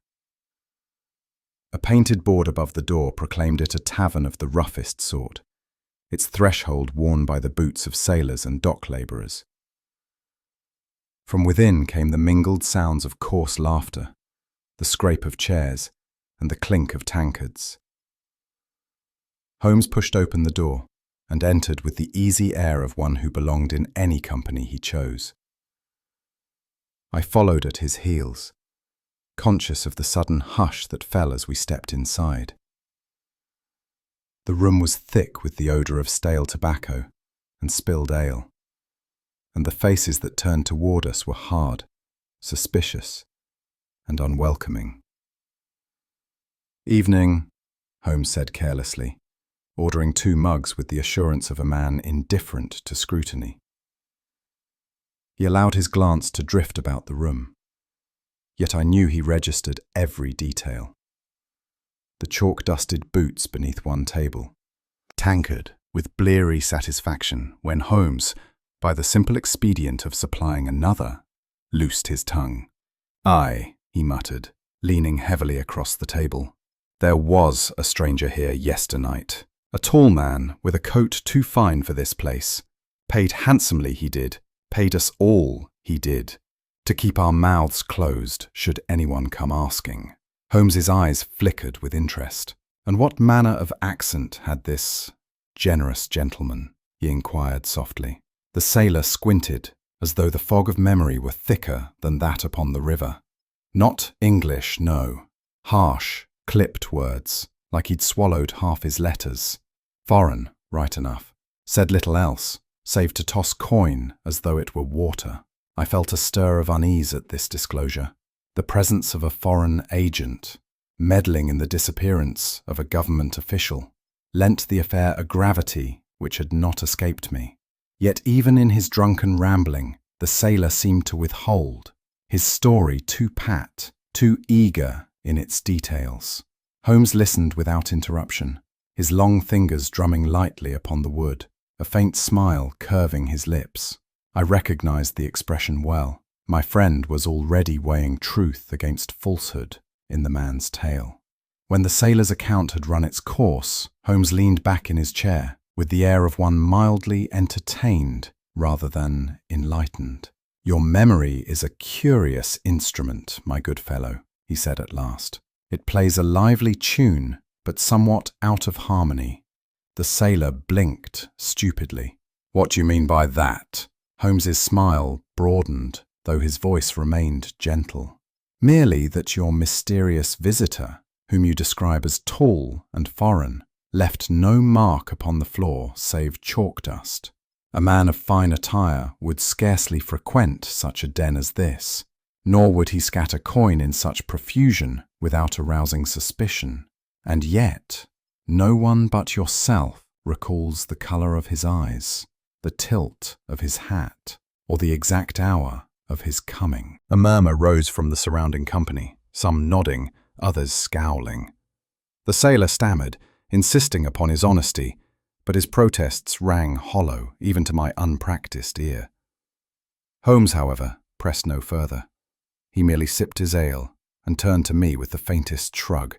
A painted board above the door proclaimed it a tavern of the roughest sort, its threshold worn by the boots of sailors and dock labourers. From within came the mingled sounds of coarse laughter, the scrape of chairs, and the clink of tankards. Holmes pushed open the door and entered with the easy air of one who belonged in any company he chose. I followed at his heels, conscious of the sudden hush that fell as we stepped inside. The room was thick with the odour of stale tobacco and spilled ale, and the faces that turned toward us were hard, suspicious, and unwelcoming. "Evening," Holmes said carelessly, ordering 2 mugs with the assurance of a man indifferent to scrutiny. He allowed his glance to drift about the room, yet I knew he registered every detail. The chalk-dusted boots beneath one table, tankard with bleary satisfaction when Holmes, by the simple expedient of supplying another, loosed his tongue. "Aye," he muttered, leaning heavily across the table. "There was a stranger here yesternight. A tall man with a coat too fine for this place. Paid handsomely he did, paid us all he did, to keep our mouths closed should anyone come asking." Holmes's eyes flickered with interest. "And what manner of accent had this generous gentleman?" he inquired softly. The sailor squinted, as though the fog of memory were thicker than that upon the river. "Not English, no. Harsh, clipped words, like he'd swallowed half his letters. Foreign, right enough. Said little else, save to toss coin as though it were water." I felt a stir of unease at this disclosure. The presence of a foreign agent, meddling in the disappearance of a government official, lent the affair a gravity which had not escaped me. Yet even in his drunken rambling, the sailor seemed to withhold, his story too pat, too eager in its details. Holmes listened without interruption, his long fingers drumming lightly upon the wood, a faint smile curving his lips. I recognized the expression well. My friend was already weighing truth against falsehood in the man's tale. When the sailor's account had run its course, Holmes leaned back in his chair with the air of one mildly entertained rather than enlightened. "Your memory is a curious instrument, my good fellow," he said at last. "It plays a lively tune, but somewhat out of harmony." The sailor blinked stupidly. "What do you mean by that?" Holmes's smile broadened, though his voice remained gentle. "Merely that your mysterious visitor, whom you describe as tall and foreign, left no mark upon the floor save chalk dust. A man of fine attire would scarcely frequent such a den as this, nor would he scatter coin in such profusion without arousing suspicion. And yet, no one but yourself recalls the colour of his eyes, the tilt of his hat, or the exact hour of his coming." A murmur rose from the surrounding company, some nodding, others scowling. The sailor stammered, insisting upon his honesty, but his protests rang hollow even to my unpracticed ear. Holmes, however, pressed no further. He merely sipped his ale and turned to me with the faintest shrug,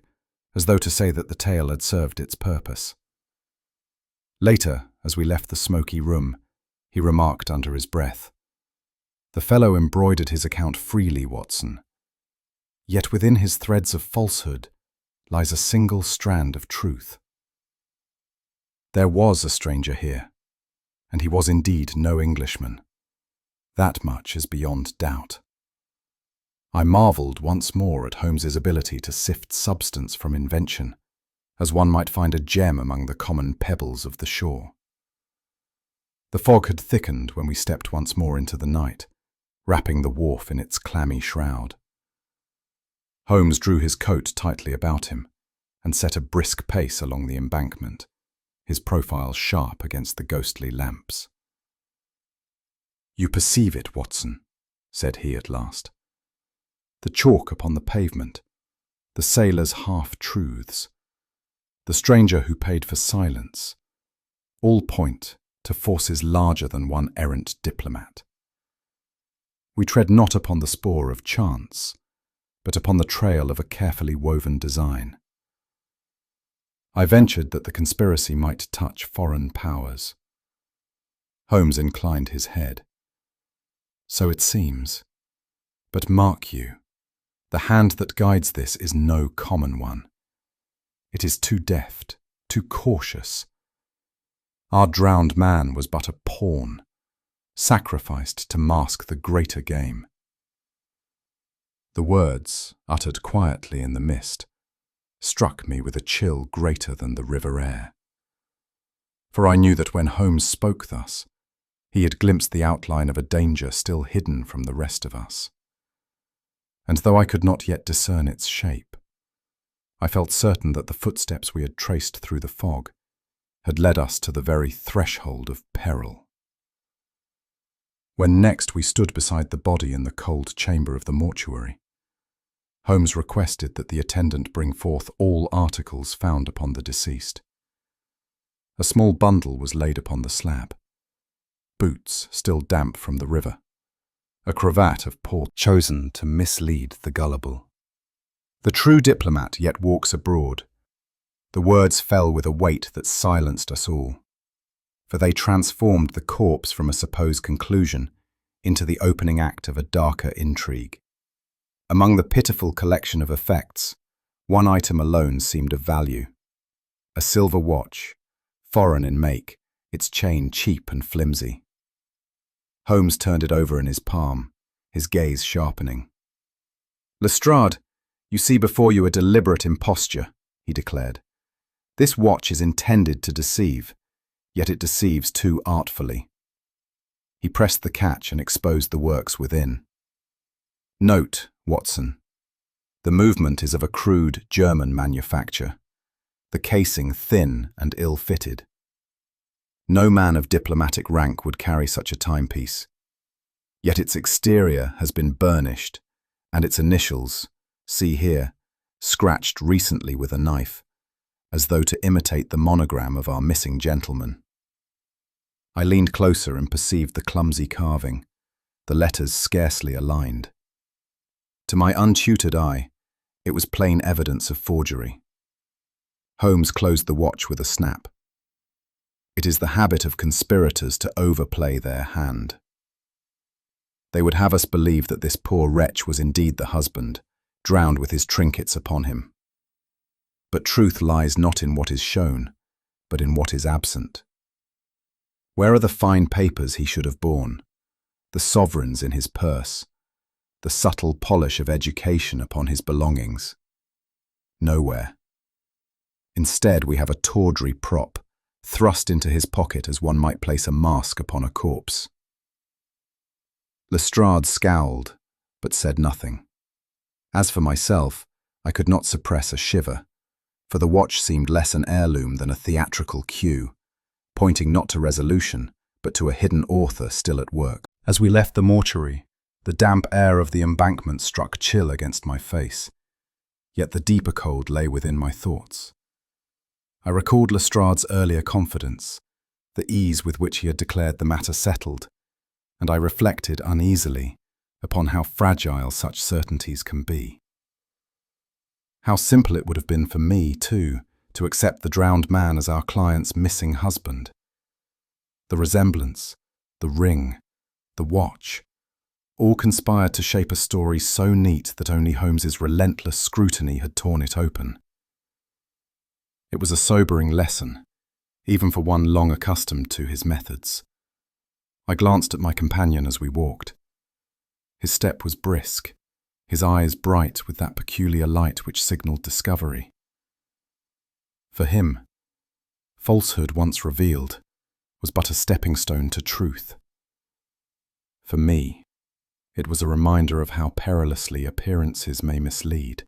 as though to say that the tale had served its purpose. Later, as we left the smoky room, he remarked under his breath, "The fellow embroidered his account freely, Watson. Yet within his threads of falsehood lies a single strand of truth. There was a stranger here, and he was indeed no Englishman. That much is beyond doubt." I marvelled once more at Holmes's ability to sift substance from invention, as one might find a gem among the common pebbles of the shore. The fog had thickened when we stepped once more into the night, wrapping the wharf in its clammy shroud. Holmes drew his coat tightly about him and set a brisk pace along the embankment, his profile sharp against the ghostly lamps. "You perceive it, Watson," said he at last. "The chalk upon the pavement, the sailor's half-truths, the stranger who paid for silence, all point to forces larger than one errant diplomat. We tread not upon the spoor of chance, but upon the trail of a carefully woven design. I ventured that the conspiracy might touch foreign powers." Holmes inclined his head. "So it seems. But mark you, the hand that guides this is no common one. It is too deft, too cautious. Our drowned man was but a pawn, sacrificed to mask the greater game." The words, uttered quietly in the mist, struck me with a chill greater than the river air. For I knew that when Holmes spoke thus, he had glimpsed the outline of a danger still hidden from the rest of us. And though I could not yet discern its shape, I felt certain that the footsteps we had traced through the fog had led us to the very threshold of peril. When next we stood beside the body in the cold chamber of the mortuary, Holmes requested that the attendant bring forth all articles found upon the deceased. A small bundle was laid upon the slab. Boots still damp from the river. A cravat of port chosen to mislead the gullible. "The true diplomat yet walks abroad." The words fell with a weight that silenced us all, for they transformed the corpse from a supposed conclusion into the opening act of a darker intrigue. Among the pitiful collection of effects, one item alone seemed of value. A silver watch, foreign in make, its chain cheap and flimsy. Holmes turned it over in his palm, his gaze sharpening. "Lestrade, you see before you a deliberate imposture," he declared. "This watch is intended to deceive, yet it deceives too artfully." He pressed the catch and exposed the works within. "Note, Watson, the movement is of a crude German manufacture, the casing thin and ill-fitted. No man of diplomatic rank would carry such a timepiece, yet its exterior has been burnished, and its initials, see here, scratched recently with a knife, as though to imitate the monogram of our missing gentleman." I leaned closer and perceived the clumsy carving, the letters scarcely aligned. To my untutored eye, it was plain evidence of forgery. Holmes closed the watch with a snap. It is the habit of conspirators to overplay their hand. They would have us believe that this poor wretch was indeed the husband, drowned with his trinkets upon him. But truth lies not in what is shown, but in what is absent. Where are the fine papers he should have borne, the sovereigns in his purse, the subtle polish of education upon his belongings? Nowhere. Instead, we have a tawdry prop, thrust into his pocket as one might place a mask upon a corpse. Lestrade scowled, but said nothing. As for myself, I could not suppress a shiver, for the watch seemed less an heirloom than a theatrical cue, pointing not to resolution, but to a hidden author still at work. As we left the mortuary, the damp air of the embankment struck chill against my face, yet the deeper cold lay within my thoughts. I recalled Lestrade's earlier confidence, the ease with which he had declared the matter settled, and I reflected uneasily upon how fragile such certainties can be. How simple it would have been for me, too, to accept the drowned man as our client's missing husband. The resemblance, the ring, the watch, all conspired to shape a story so neat that only Holmes's relentless scrutiny had torn it open. It was a sobering lesson, even for one long accustomed to his methods. I glanced at my companion as we walked. His step was brisk, his eyes bright with that peculiar light which signalled discovery. For him, falsehood once revealed was but a stepping stone to truth. For me, it was a reminder of how perilously appearances may mislead,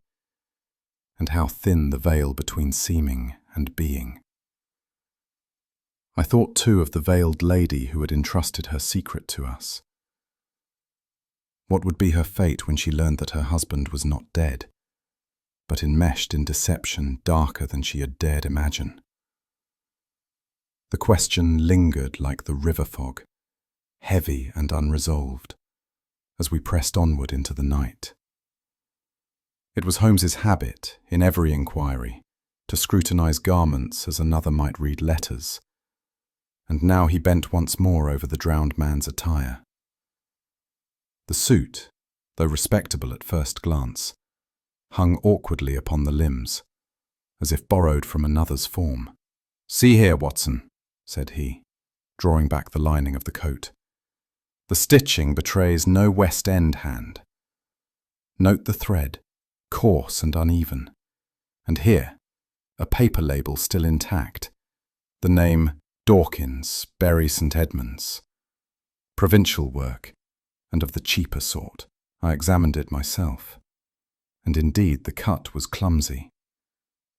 and how thin the veil between seeming and being. I thought too of the veiled lady who had entrusted her secret to us. What would be her fate when she learned that her husband was not dead, but enmeshed in deception darker than she had dared imagine? The question lingered like the river fog, heavy and unresolved, as we pressed onward into the night. It was Holmes's habit, in every inquiry, to scrutinize garments as another might read letters, and now he bent once more over the drowned man's attire. The suit, though respectable at first glance, hung awkwardly upon the limbs, as if borrowed from another's form. "See here, Watson," said he, drawing back the lining of the coat. "The stitching betrays no West End hand. Note the thread, coarse and uneven. And here, a paper label still intact. The name Dawkins, Bury St. Edmunds. Provincial work, and of the cheaper sort. I examined it myself, and indeed the cut was clumsy.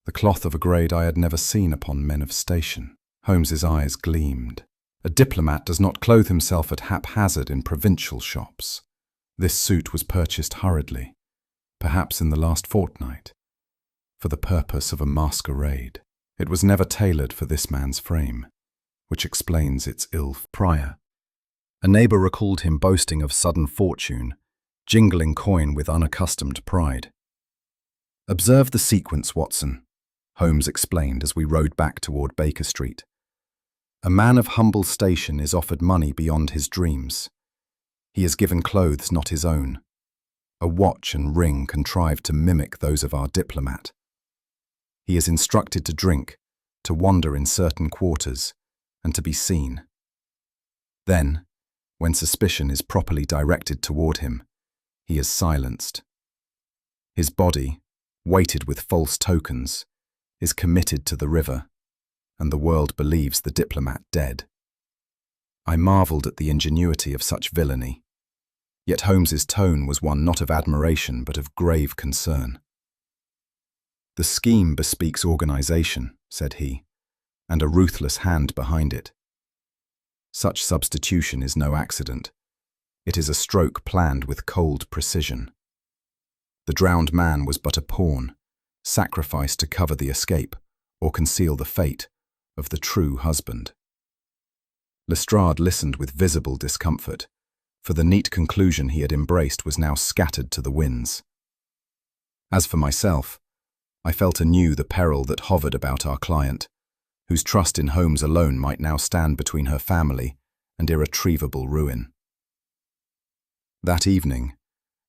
The cloth of a grade I had never seen upon men of station." Holmes's eyes gleamed. A diplomat does not clothe himself at haphazard in provincial shops. This suit was purchased hurriedly, perhaps in the last fortnight, for the purpose of a masquerade. It was never tailored for this man's frame, which explains its ill prior. A neighbour recalled him boasting of sudden fortune, jingling coin with unaccustomed pride. "Observe the sequence, Watson," Holmes explained as we rode back toward Baker Street. "A man of humble station is offered money beyond his dreams. He is given clothes not his own, a watch and ring contrived to mimic those of our diplomat. He is instructed to drink, to wander in certain quarters, and to be seen. Then, when suspicion is properly directed toward him, he is silenced. His body, weighted with false tokens, is committed to the river, and the world believes the diplomat dead." I marvelled at the ingenuity of such villainy, yet Holmes's tone was one not of admiration but of grave concern. "The scheme bespeaks organisation," said he, "and a ruthless hand behind it. Such substitution is no accident. It is a stroke planned with cold precision. The drowned man was but a pawn, sacrificed to cover the escape or conceal the fate of the true husband." Lestrade listened with visible discomfort, for the neat conclusion he had embraced was now scattered to the winds. As for myself, I felt anew the peril that hovered about our client, whose trust in Holmes alone might now stand between her family and irretrievable ruin. That evening,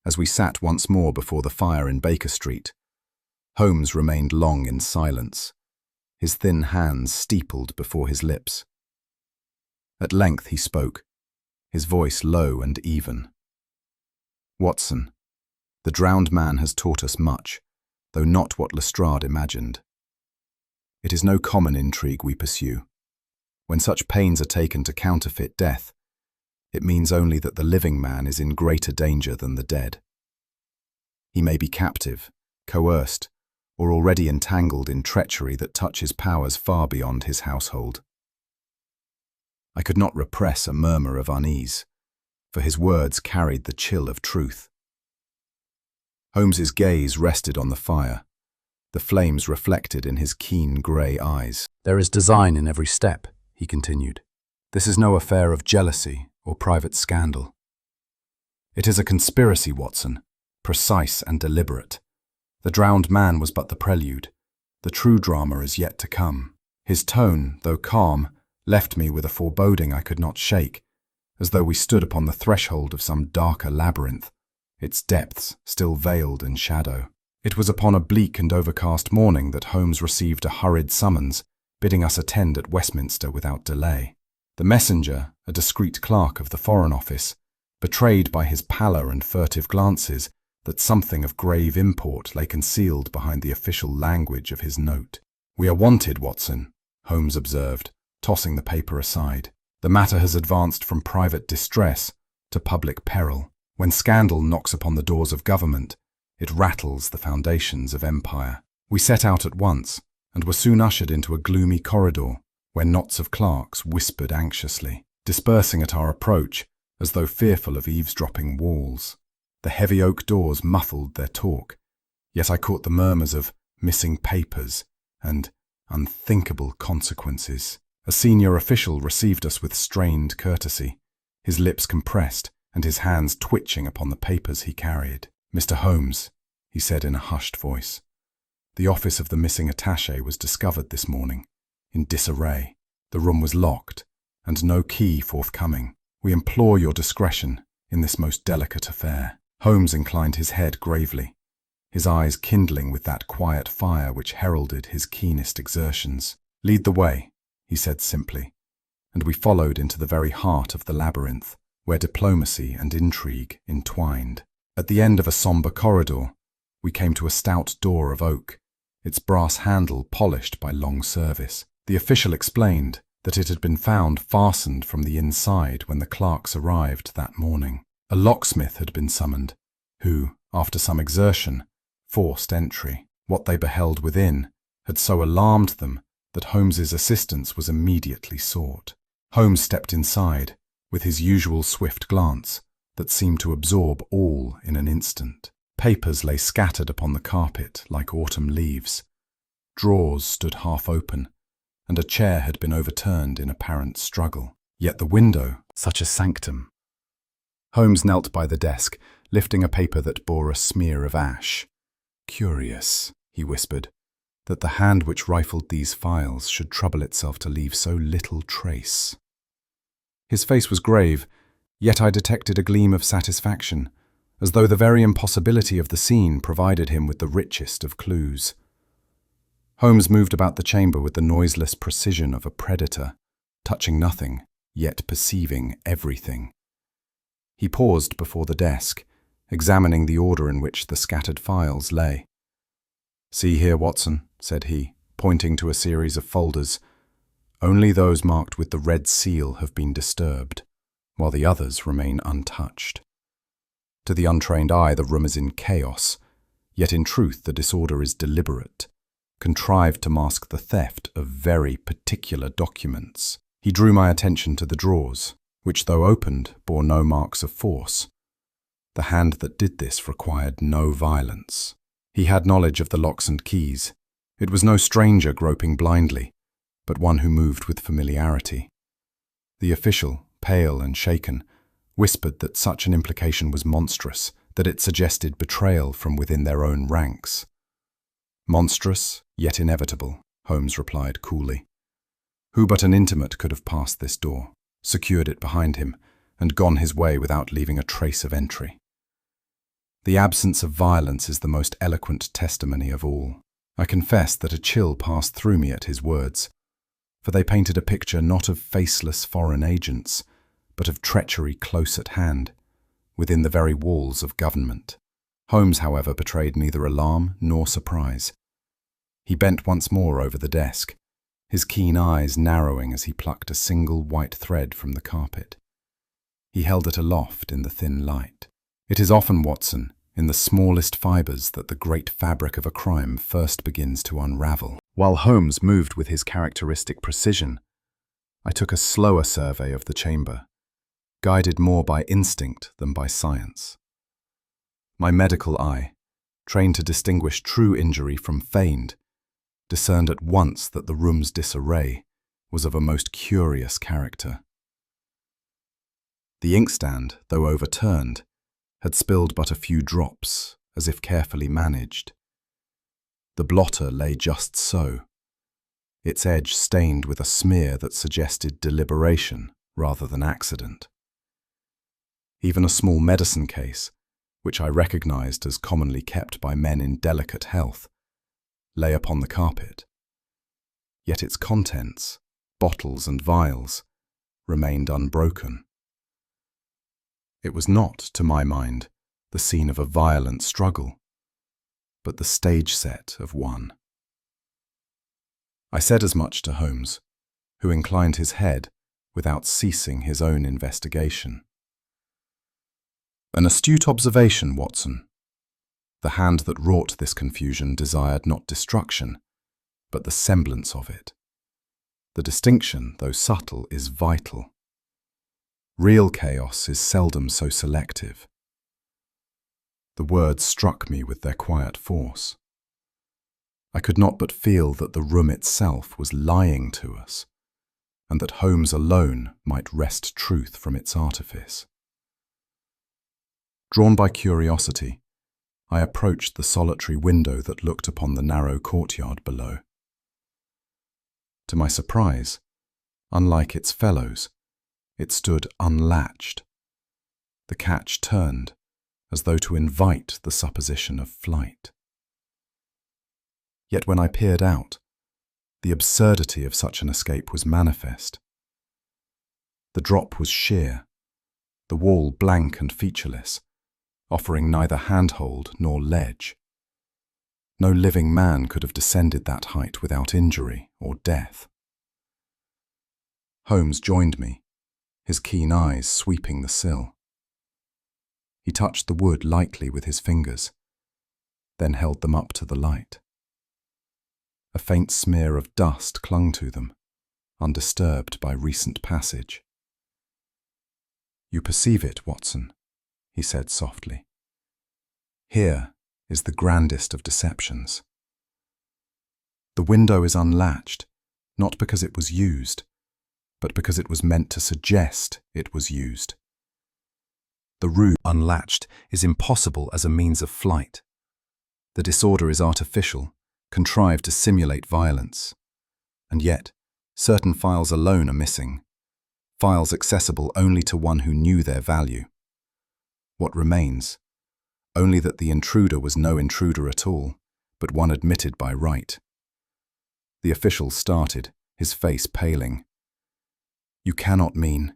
as we sat once more before the fire in Baker Street, Holmes remained long in silence, his thin hands steepled before his lips. At length he spoke, his voice low and even. "Watson, the drowned man has taught us much, though not what Lestrade imagined. It is no common intrigue we pursue. When such pains are taken to counterfeit death, it means only that the living man is in greater danger than the dead. He may be captive, coerced, or already entangled in treachery that touches powers far beyond his household." I could not repress a murmur of unease, for his words carried the chill of truth. Holmes's gaze rested on the fire, the flames reflected in his keen grey eyes. "There is design in every step," he continued. "This is no affair of jealousy or private scandal. It is a conspiracy, Watson, precise and deliberate. The drowned man was but the prelude. The true drama is yet to come." His tone, though calm, left me with a foreboding I could not shake, as though we stood upon the threshold of some darker labyrinth, its depths still veiled in shadow. It was upon a bleak and overcast morning that Holmes received a hurried summons, bidding us attend at Westminster without delay. The messenger, a discreet clerk of the Foreign Office, betrayed by his pallor and furtive glances that something of grave import lay concealed behind the official language of his note. "We are wanted, Watson," Holmes observed, tossing the paper aside. "The matter has advanced from private distress to public peril. When scandal knocks upon the doors of government, it rattles the foundations of empire." We set out at once, and were soon ushered into a gloomy corridor where knots of clerks whispered anxiously, dispersing at our approach as though fearful of eavesdropping walls. The heavy oak doors muffled their talk, yet I caught the murmurs of missing papers and unthinkable consequences. A senior official received us with strained courtesy, his lips compressed and his hands twitching upon the papers he carried. "Mr. Holmes," he said in a hushed voice, "the office of the missing attaché was discovered this morning, in disarray. The room was locked, and no key forthcoming. We implore your discretion in this most delicate affair." Holmes inclined his head gravely, his eyes kindling with that quiet fire which heralded his keenest exertions. "Lead the way," he said simply, and we followed into the very heart of the labyrinth, where diplomacy and intrigue entwined. At the end of a sombre corridor, we came to a stout door of oak, its brass handle polished by long service. The official explained that it had been found fastened from the inside when the clerks arrived that morning. A locksmith had been summoned, who, after some exertion, forced entry. What they beheld within had so alarmed them that Holmes's assistance was immediately sought. Holmes stepped inside, with his usual swift glance that seemed to absorb all in an instant. Papers lay scattered upon the carpet like autumn leaves. Drawers stood half open, and a chair had been overturned in apparent struggle. Yet the window, such a sanctum. Holmes knelt by the desk, lifting a paper that bore a smear of ash. "Curious," he whispered, "that the hand which rifled these files should trouble itself to leave so little trace." His face was grave, yet I detected a gleam of satisfaction, as though the very impossibility of the scene provided him with the richest of clues. Holmes moved about the chamber with the noiseless precision of a predator, touching nothing, yet perceiving everything. He paused before the desk, examining the order in which the scattered files lay. "See here, Watson," said he, pointing to a series of folders. "Only those marked with the red seal have been disturbed, while the others remain untouched. To the untrained eye, the room is in chaos, yet in truth the disorder is deliberate, contrived to mask the theft of very particular documents." He drew my attention to the drawers, which, though opened, bore no marks of force. The hand that did this required no violence. He had knowledge of the locks and keys. It was no stranger groping blindly, but one who moved with familiarity. The official, pale and shaken, whispered that such an implication was monstrous, that it suggested betrayal from within their own ranks. "Monstrous, yet inevitable," Holmes replied coolly. "Who but an intimate could have passed this door, secured it behind him, and gone his way without leaving a trace of entry? The absence of violence is the most eloquent testimony of all." I confess that a chill passed through me at his words, for they painted a picture not of faceless foreign agents, but of treachery close at hand, within the very walls of government. Holmes, however, betrayed neither alarm nor surprise. He bent once more over the desk, his keen eyes narrowing as he plucked a single white thread from the carpet. He held it aloft in the thin light. "It is often, Watson, in the smallest fibres that the great fabric of a crime first begins to unravel." While Holmes moved with his characteristic precision, I took a slower survey of the chamber, guided more by instinct than by science. My medical eye, trained to distinguish true injury from feigned, discerned at once that the room's disarray was of a most curious character. The inkstand, though overturned, had spilled but a few drops, as if carefully managed. The blotter lay just so, its edge stained with a smear that suggested deliberation rather than accident. Even a small medicine case, which I recognized as commonly kept by men in delicate health, lay upon the carpet. Yet its contents, bottles and vials, remained unbroken. It was not, to my mind, the scene of a violent struggle, but the stage set of one. I said as much to Holmes, who inclined his head without ceasing his own investigation. An astute observation, Watson. The hand that wrought this confusion desired not destruction, but the semblance of it. The distinction, though subtle, is vital. Real chaos is seldom so selective. The words struck me with their quiet force. I could not but feel that the room itself was lying to us, and that Holmes alone might wrest truth from its artifice. Drawn by curiosity, I approached the solitary window that looked upon the narrow courtyard below. To my surprise, unlike its fellows, it stood unlatched. The catch turned, as though to invite the supposition of flight. Yet when I peered out, the absurdity of such an escape was manifest. The drop was sheer, the wall blank and featureless, offering neither handhold nor ledge. No living man could have descended that height without injury or death. Holmes joined me, his keen eyes sweeping the sill. He touched the wood lightly with his fingers, then held them up to the light. A faint smear of dust clung to them, undisturbed by recent passage. "You perceive it, Watson," he said softly. "Here is the grandest of deceptions. The window is unlatched, not because it was used, but because it was meant to suggest it was used. The room unlatched is impossible as a means of flight. The disorder is artificial, contrived to simulate violence. And yet, certain files alone are missing, files accessible only to one who knew their value. What remains? Only that the intruder was no intruder at all, but one admitted by right." The official started, his face paling. "You cannot mean—"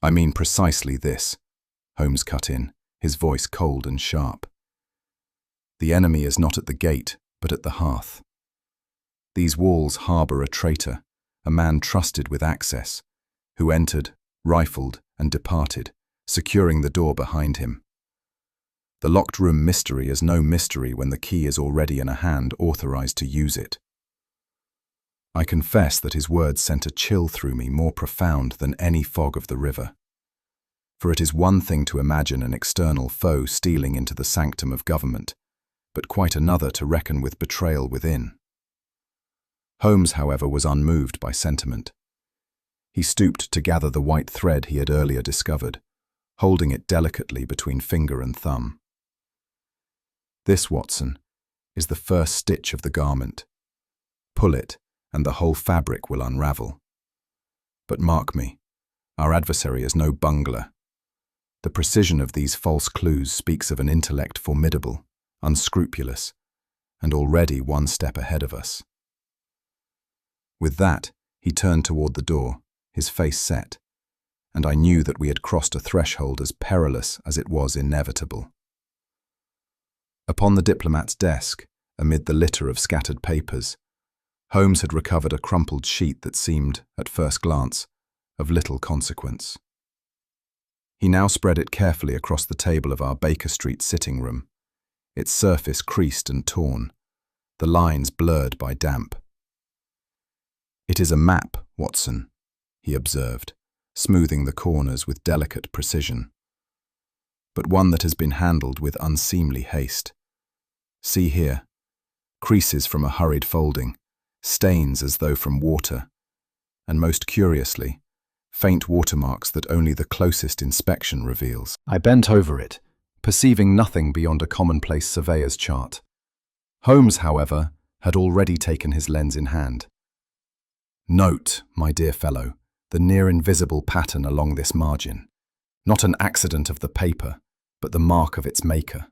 "I mean precisely this," Holmes cut in, his voice cold and sharp. "The enemy is not at the gate, but at the hearth. These walls harbour a traitor, a man trusted with access, who entered, rifled, and departed, securing the door behind him. The locked room mystery is no mystery when the key is already in a hand authorized to use it." I confess that his words sent a chill through me more profound than any fog of the river. For it is one thing to imagine an external foe stealing into the sanctum of government, but quite another to reckon with betrayal within. Holmes, however, was unmoved by sentiment. He stooped to gather the white thread he had earlier discovered, holding it delicately between finger and thumb. "This, Watson, is the first stitch of the garment. Pull it, and the whole fabric will unravel. But mark me, our adversary is no bungler. The precision of these false clues speaks of an intellect formidable, unscrupulous, and already one step ahead of us." With that, he turned toward the door, his face set, and I knew that we had crossed a threshold as perilous as it was inevitable. Upon the diplomat's desk, amid the litter of scattered papers, Holmes had recovered a crumpled sheet that seemed, at first glance, of little consequence. He now spread it carefully across the table of our Baker Street sitting room, its surface creased and torn, the lines blurred by damp. "It is a map, Watson," he observed, smoothing the corners with delicate precision, "but one that has been handled with unseemly haste. See here. Creases from a hurried folding, stains as though from water, and most curiously, faint watermarks that only the closest inspection reveals. I bent over it, perceiving nothing beyond a commonplace surveyor's chart. Holmes, however, had already taken his lens in hand. Note, my dear fellow, the near-invisible pattern along this margin. Not an accident of the paper, but the mark of its maker.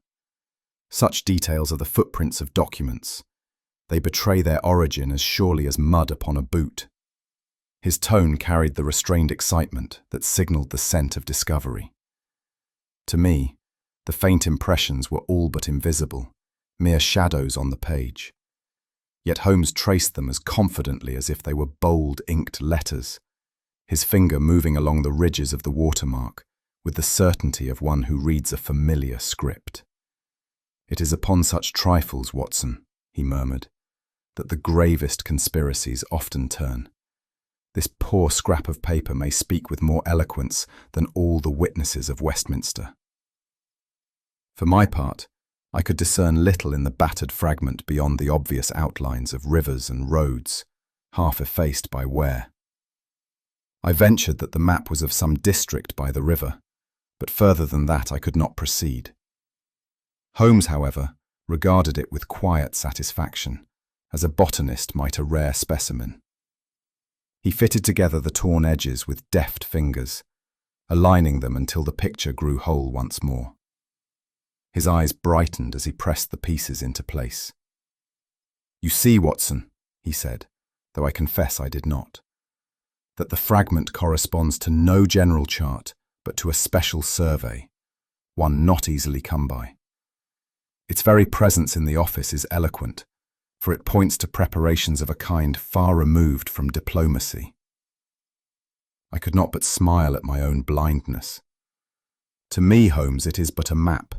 Such details are the footprints of documents. They betray their origin as surely as mud upon a boot. His tone carried the restrained excitement that signaled the scent of discovery. To me, the faint impressions were all but invisible, mere shadows on the page. Yet Holmes traced them as confidently as if they were bold inked letters, his finger moving along the ridges of the watermark with the certainty of one who reads a familiar script. "It is upon such trifles, Watson," he murmured, "that the gravest conspiracies often turn. This poor scrap of paper may speak with more eloquence than all the witnesses of Westminster." For my part, I could discern little in the battered fragment beyond the obvious outlines of rivers and roads, half effaced by wear. I ventured that the map was of some district by the river, but further than that I could not proceed. Holmes, however, regarded it with quiet satisfaction, as a botanist might a rare specimen. He fitted together the torn edges with deft fingers, aligning them until the picture grew whole once more. His eyes brightened as he pressed the pieces into place. "You see, Watson," he said, though I confess I did not, "that the fragment corresponds to no general chart, but to a special survey, one not easily come by. Its very presence in the office is eloquent, for it points to preparations of a kind far removed from diplomacy." I could not but smile at my own blindness. To me, Holmes, it is but a map,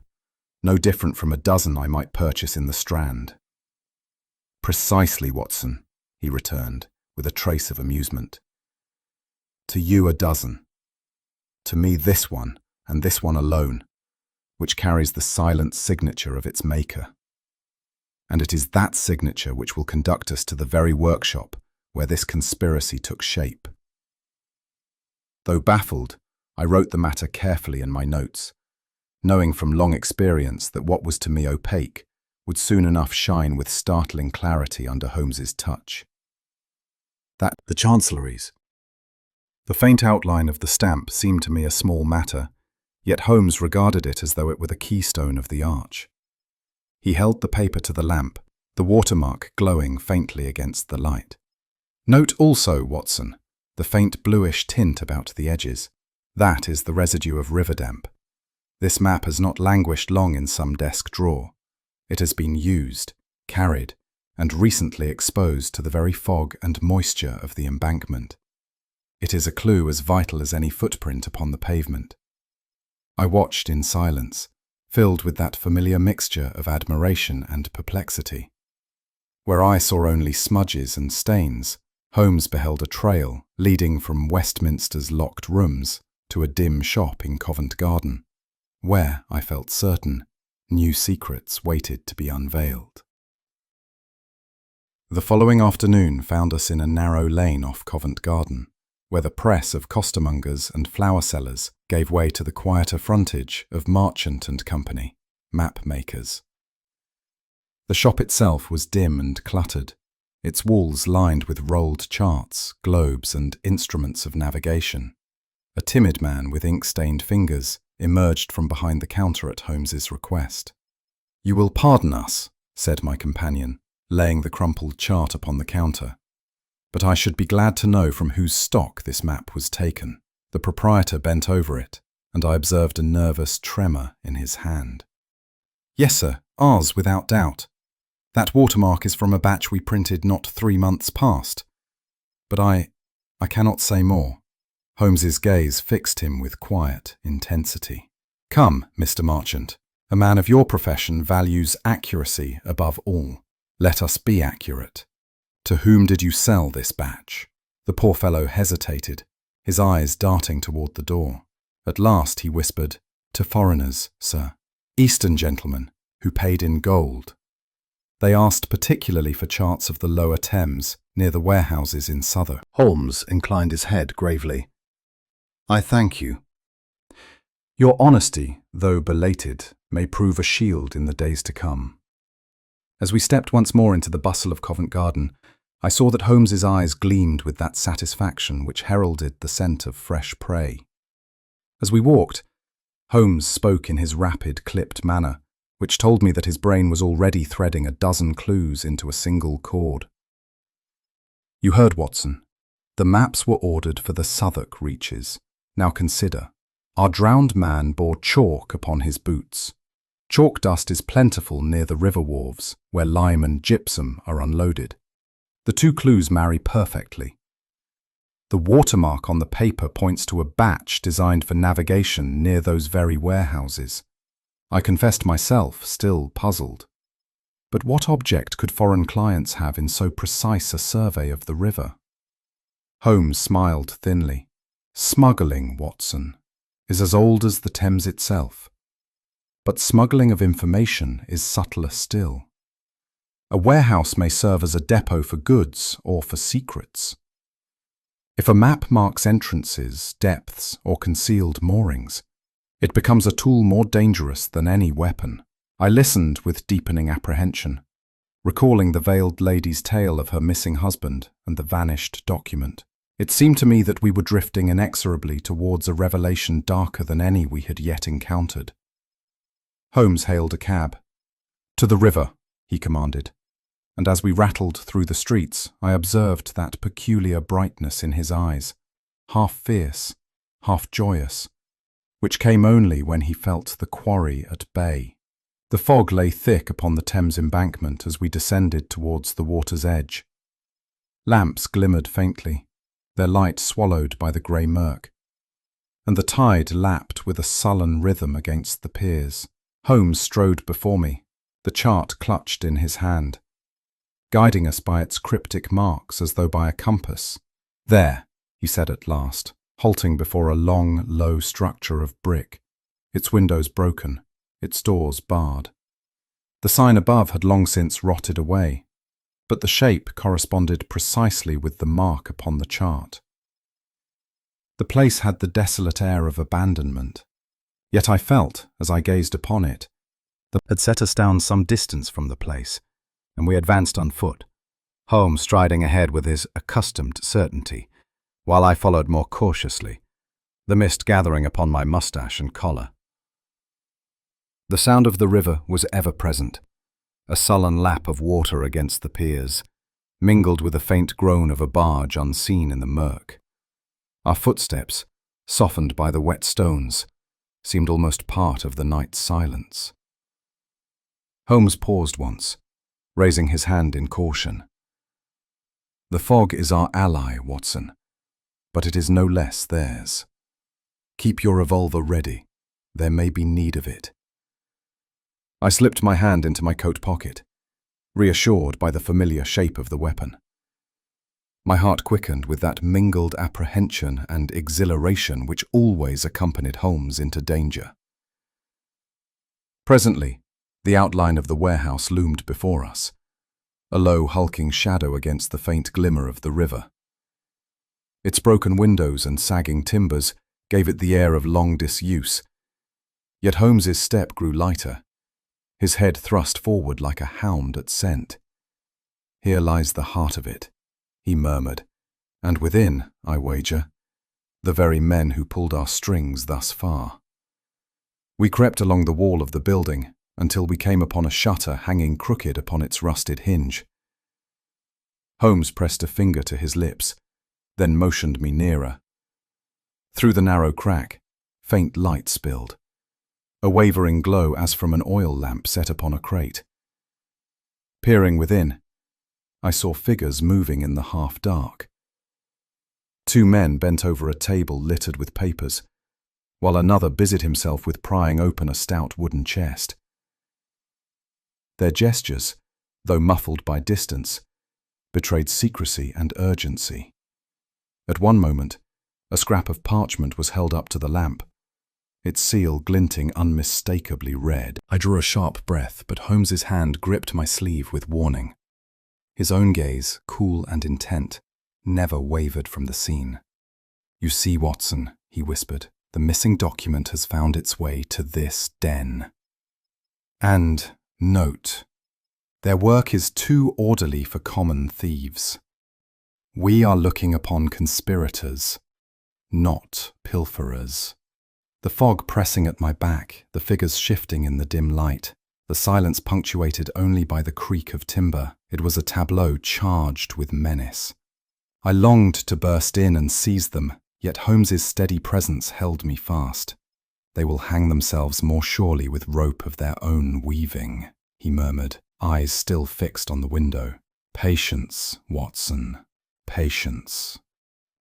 no different from a dozen I might purchase in the Strand. "Precisely, Watson," he returned, with a trace of amusement. "To you a dozen. To me this one, and this one alone, which carries the silent signature of its maker. And it is that signature which will conduct us to the very workshop where this conspiracy took shape." Though baffled, I wrote the matter carefully in my notes, knowing from long experience that what was to me opaque would soon enough shine with startling clarity under Holmes's touch. That the Chancelleries. The faint outline of the stamp seemed to me a small matter, yet Holmes regarded it as though it were the keystone of the arch. He held the paper to the lamp, the watermark glowing faintly against the light. "Note also, Watson, the faint bluish tint about the edges. That is the residue of river damp. This map has not languished long in some desk drawer. It has been used, carried, and recently exposed to the very fog and moisture of the embankment. It is a clue as vital as any footprint upon the pavement." I watched in silence, filled with that familiar mixture of admiration and perplexity. Where I saw only smudges and stains, Holmes beheld a trail leading from Westminster's locked rooms to a dim shop in Covent Garden, where, I felt certain, new secrets waited to be unveiled. The following afternoon found us in a narrow lane off Covent Garden, where the press of costermongers and flower sellers gave way to the quieter frontage of Marchant and Company, map makers. The shop itself was dim and cluttered, its walls lined with rolled charts, globes, and instruments of navigation. A timid man with ink-stained fingers emerged from behind the counter at Holmes's request. "You will pardon us," said my companion, laying the crumpled chart upon the counter, "but I should be glad to know from whose stock this map was taken." The proprietor bent over it, and I observed a nervous tremor in his hand. "Yes, sir, ours without doubt. That watermark is from a batch we printed not 3 months past. But I cannot say more." Holmes's gaze fixed him with quiet intensity. "Come, Mr. Marchant, a man of your profession values accuracy above all. Let us be accurate. To whom did you sell this batch?" The poor fellow hesitated, his eyes darting toward the door. At last he whispered, "To foreigners, sir. Eastern gentlemen, who paid in gold." They asked particularly for charts of the lower Thames, near the warehouses in Southwark. Holmes inclined his head gravely. "I thank you. Your honesty, though belated, may prove a shield in the days to come." As we stepped once more into the bustle of Covent Garden, I saw that Holmes's eyes gleamed with that satisfaction which heralded the scent of fresh prey. As we walked, Holmes spoke in his rapid, clipped manner, which told me that his brain was already threading a dozen clues into a single chord. "You heard, Watson. The maps were ordered for the Southwark reaches. Now consider. Our drowned man bore chalk upon his boots. Chalk dust is plentiful near the river wharves, where lime and gypsum are unloaded. The two clues marry perfectly. The watermark on the paper points to a batch designed for navigation near those very warehouses. I confessed myself still puzzled. But what object could foreign clients have in so precise a survey of the river? Holmes smiled thinly. "Smuggling, Watson, is as old as the Thames itself. But smuggling of information is subtler still. A warehouse may serve as a depot for goods or for secrets. If a map marks entrances, depths, or concealed moorings, it becomes a tool more dangerous than any weapon." I listened with deepening apprehension, recalling the veiled lady's tale of her missing husband and the vanished document. It seemed to me that we were drifting inexorably towards a revelation darker than any we had yet encountered. Holmes hailed a cab. "To the river," he commanded, and as we rattled through the streets, I observed that peculiar brightness in his eyes, half fierce, half joyous, which came only when he felt the quarry at bay. The fog lay thick upon the Thames embankment as we descended towards the water's edge. Lamps glimmered faintly, their light swallowed by the grey murk, and the tide lapped with a sullen rhythm against the piers. Holmes strode before me, the chart clutched in his hand, guiding us by its cryptic marks as though by a compass. "There," he said at last, halting before a long, low structure of brick, its windows broken, its doors barred. The sign above had long since rotted away, but the shape corresponded precisely with the mark upon the chart. The place had the desolate air of abandonment, yet I felt, as I gazed upon it, that had set us down some distance from the place, and we advanced on foot, Holmes striding ahead with his accustomed certainty, while I followed more cautiously, the mist gathering upon my moustache and collar. The sound of the river was ever present, a sullen lap of water against the piers, mingled with the faint groan of a barge unseen in the murk. Our footsteps, softened by the wet stones, seemed almost part of the night's silence. Holmes paused once, raising his hand in caution. "The fog is our ally, Watson, but it is no less theirs. Keep your revolver ready. There may be need of it." I slipped my hand into my coat pocket, reassured by the familiar shape of the weapon. My heart quickened with that mingled apprehension and exhilaration which always accompanied Holmes into danger. Presently, the outline of the warehouse loomed before us, a low, hulking shadow against the faint glimmer of the river. Its broken windows and sagging timbers gave it the air of long disuse, yet Holmes's step grew lighter, his head thrust forward like a hound at scent. "Here lies the heart of it," he murmured, "and within, I wager, the very men who pulled our strings thus far." We crept along the wall of the building until we came upon a shutter hanging crooked upon its rusted hinge. Holmes pressed a finger to his lips, then motioned me nearer. Through the narrow crack, faint light spilled, a wavering glow as from an oil lamp set upon a crate. Peering within, I saw figures moving in the half-dark. Two men bent over a table littered with papers, while another busied himself with prying open a stout wooden chest. Their gestures, though muffled by distance, betrayed secrecy and urgency. At one moment, a scrap of parchment was held up to the lamp, its seal glinting unmistakably red. I drew a sharp breath, but Holmes's hand gripped my sleeve with warning. His own gaze, cool and intent, never wavered from the scene. "You see, Watson," he whispered, "the missing document has found its way to this den. And, note, their work is too orderly for common thieves. We are looking upon conspirators, not pilferers." The fog pressing at my back, the figures shifting in the dim light, the silence punctuated only by the creak of timber, it was a tableau charged with menace. I longed to burst in and seize them, yet Holmes's steady presence held me fast. "They will hang themselves more surely with rope of their own weaving," he murmured, eyes still fixed on the window. "Patience, Watson, patience."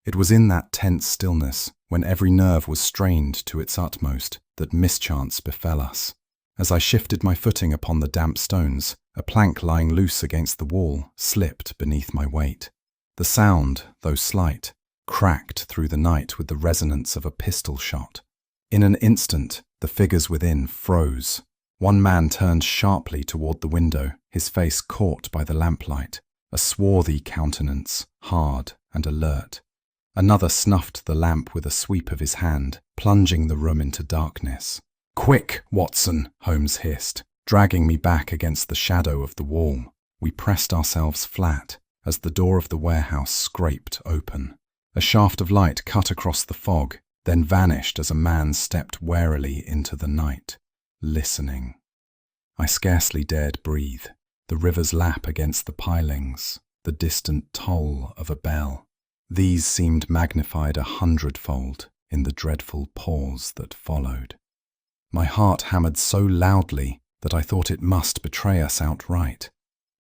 It was in that tense stillness, when every nerve was strained to its utmost, that mischance befell us. As I shifted my footing upon the damp stones, a plank lying loose against the wall slipped beneath my weight. The sound, though slight, cracked through the night with the resonance of a pistol shot. In an instant, the figures within froze. One man turned sharply toward the window, his face caught by the lamplight, a swarthy countenance, hard and alert. Another snuffed the lamp with a sweep of his hand, plunging the room into darkness. "Quick, Watson," Holmes hissed, dragging me back against the shadow of the wall. We pressed ourselves flat as the door of the warehouse scraped open. A shaft of light cut across the fog, then vanished as a man stepped warily into the night, listening. I scarcely dared breathe. The river's lap against the pilings, the distant toll of a bell. These seemed magnified 100-fold in the dreadful pause that followed. My heart hammered so loudly that I thought it must betray us outright.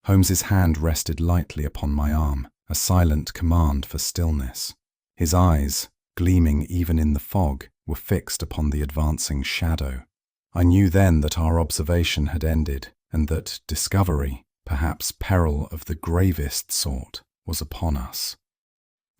Holmes's hand rested lightly upon my arm, a silent command for stillness. His eyes, gleaming even in the fog, were fixed upon the advancing shadow. I knew then that our observation had ended, and that discovery, perhaps peril of the gravest sort, was upon us.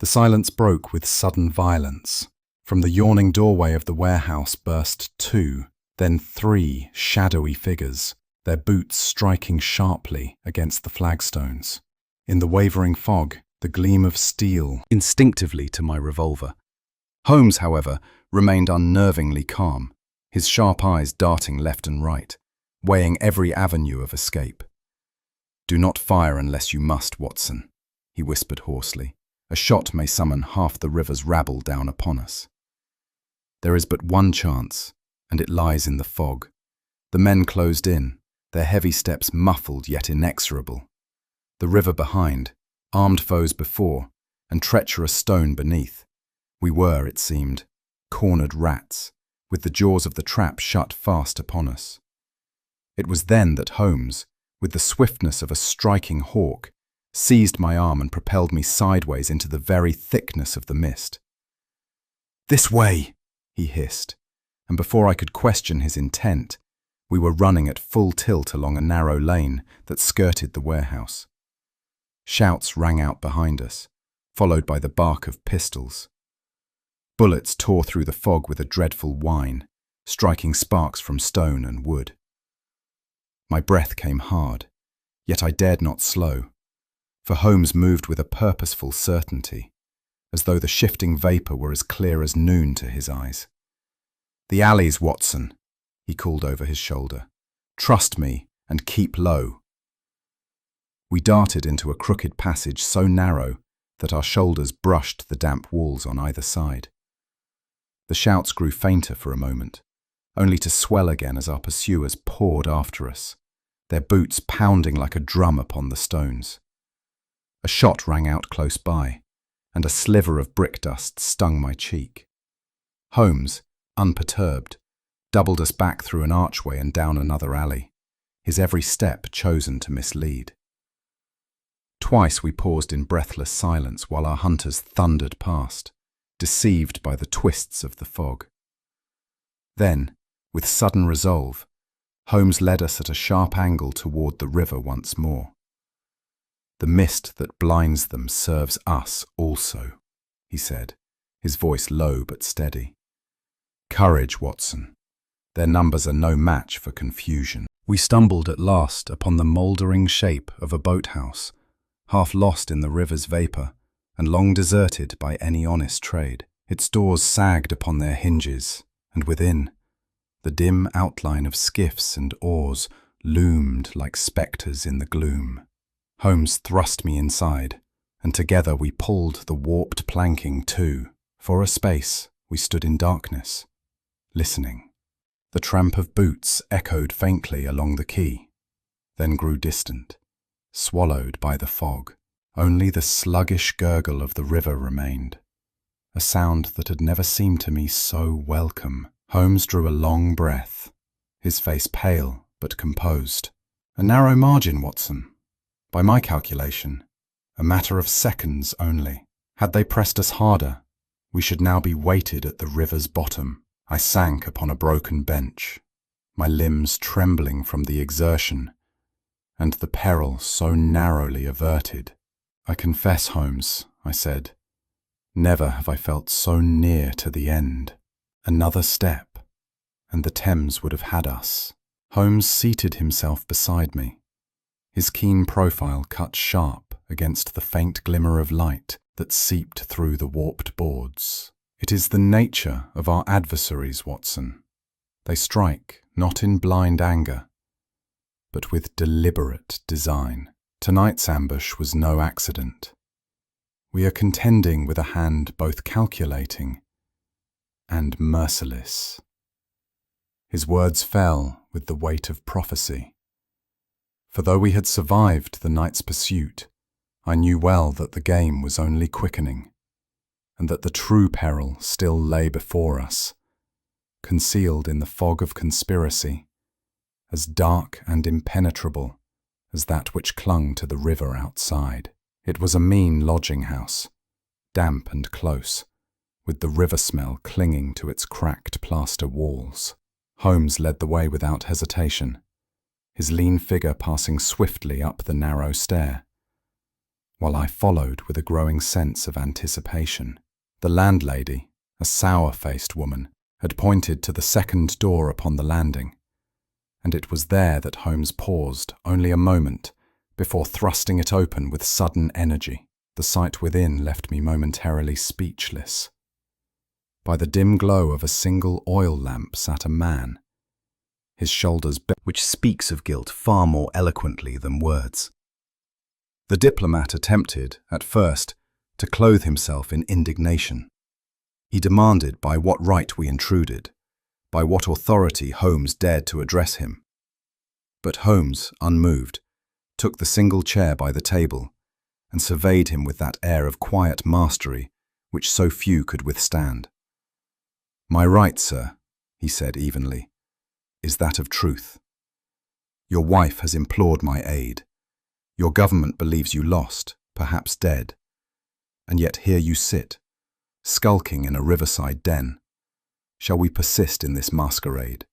The silence broke with sudden violence. From the yawning doorway of the warehouse burst 2, then 3 shadowy figures, their boots striking sharply against the flagstones. In the wavering fog, the gleam of steel instinctively to my revolver. Holmes, however, remained unnervingly calm, his sharp eyes darting left and right, weighing every avenue of escape. "Do not fire unless you must, Watson," he whispered hoarsely. "A shot may summon half the river's rabble down upon us. There is but one chance, and it lies in the fog." The men closed in, their heavy steps muffled yet inexorable. The river behind, armed foes before, and treacherous stone beneath. We were, it seemed, cornered rats, with the jaws of the trap shut fast upon us. It was then that Holmes, with the swiftness of a striking hawk, seized my arm and propelled me sideways into the very thickness of the mist. "This way!" he hissed, and before I could question his intent, we were running at full tilt along a narrow lane that skirted the warehouse. Shouts rang out behind us, followed by the bark of pistols. Bullets tore through the fog with a dreadful whine, striking sparks from stone and wood. My breath came hard, yet I dared not slow, for Holmes moved with a purposeful certainty, as though the shifting vapour were as clear as noon to his eyes. "The alleys, Watson," he called over his shoulder. "Trust me and keep low." We darted into a crooked passage so narrow that our shoulders brushed the damp walls on either side. The shouts grew fainter for a moment, only to swell again as our pursuers poured after us, their boots pounding like a drum upon the stones. A shot rang out close by, and a sliver of brick dust stung my cheek. Holmes, unperturbed, doubled us back through an archway and down another alley, his every step chosen to mislead. Twice we paused in breathless silence while our hunters thundered past, deceived by the twists of the fog. Then, with sudden resolve, Holmes led us at a sharp angle toward the river once more. "The mist that blinds them serves us also," he said, his voice low but steady. Courage, Watson. Their numbers are no match for confusion. We stumbled at last upon the mouldering shape of a boathouse, half lost in the river's vapour, and long deserted by any honest trade. Its doors sagged upon their hinges, and within, the dim outline of skiffs and oars loomed like spectres in the gloom. Holmes thrust me inside, and together we pulled the warped planking to. For a space, we stood in darkness, listening. The tramp of boots echoed faintly along the quay, then grew distant, swallowed by the fog. Only the sluggish gurgle of the river remained, a sound that had never seemed to me so welcome. Holmes drew a long breath, his face pale but composed. A narrow margin, Watson. By my calculation, a matter of seconds only. Had they pressed us harder, we should now be weighted at the river's bottom. I sank upon a broken bench, my limbs trembling from the exertion, and the peril so narrowly averted. I confess, Holmes, I said, never have I felt so near to the end. Another step, and the Thames would have had us. Holmes seated himself beside me, his keen profile cut sharp against the faint glimmer of light that seeped through the warped boards. It is the nature of our adversaries, Watson. They strike not in blind anger, but with deliberate design. Tonight's ambush was no accident. We are contending with a hand both calculating and merciless. His words fell with the weight of prophecy. For though we had survived the night's pursuit, I knew well that the game was only quickening, and that the true peril still lay before us, concealed in the fog of conspiracy, as dark and impenetrable as that which clung to the river outside. It was a mean lodging-house, damp and close, with the river smell clinging to its cracked plaster walls. Holmes led the way without hesitation, his lean figure passing swiftly up the narrow stair, while I followed with a growing sense of anticipation. The landlady, a sour-faced woman, had pointed to the second door upon the landing, and it was there that Holmes paused only a moment before thrusting it open with sudden energy. The sight within left me momentarily speechless. By the dim glow of a single oil lamp sat a man, his shoulders bent, which speaks of guilt far more eloquently than words. The diplomat attempted, at first, to clothe himself in indignation. He demanded by what right we intruded, by what authority Holmes dared to address him. But Holmes, unmoved, took the single chair by the table and surveyed him with that air of quiet mastery which so few could withstand. "My right, sir," he said evenly, "is that of truth. Your wife has implored my aid. Your government believes you lost, perhaps dead. And yet here you sit, skulking in a riverside den. Shall we persist in this masquerade,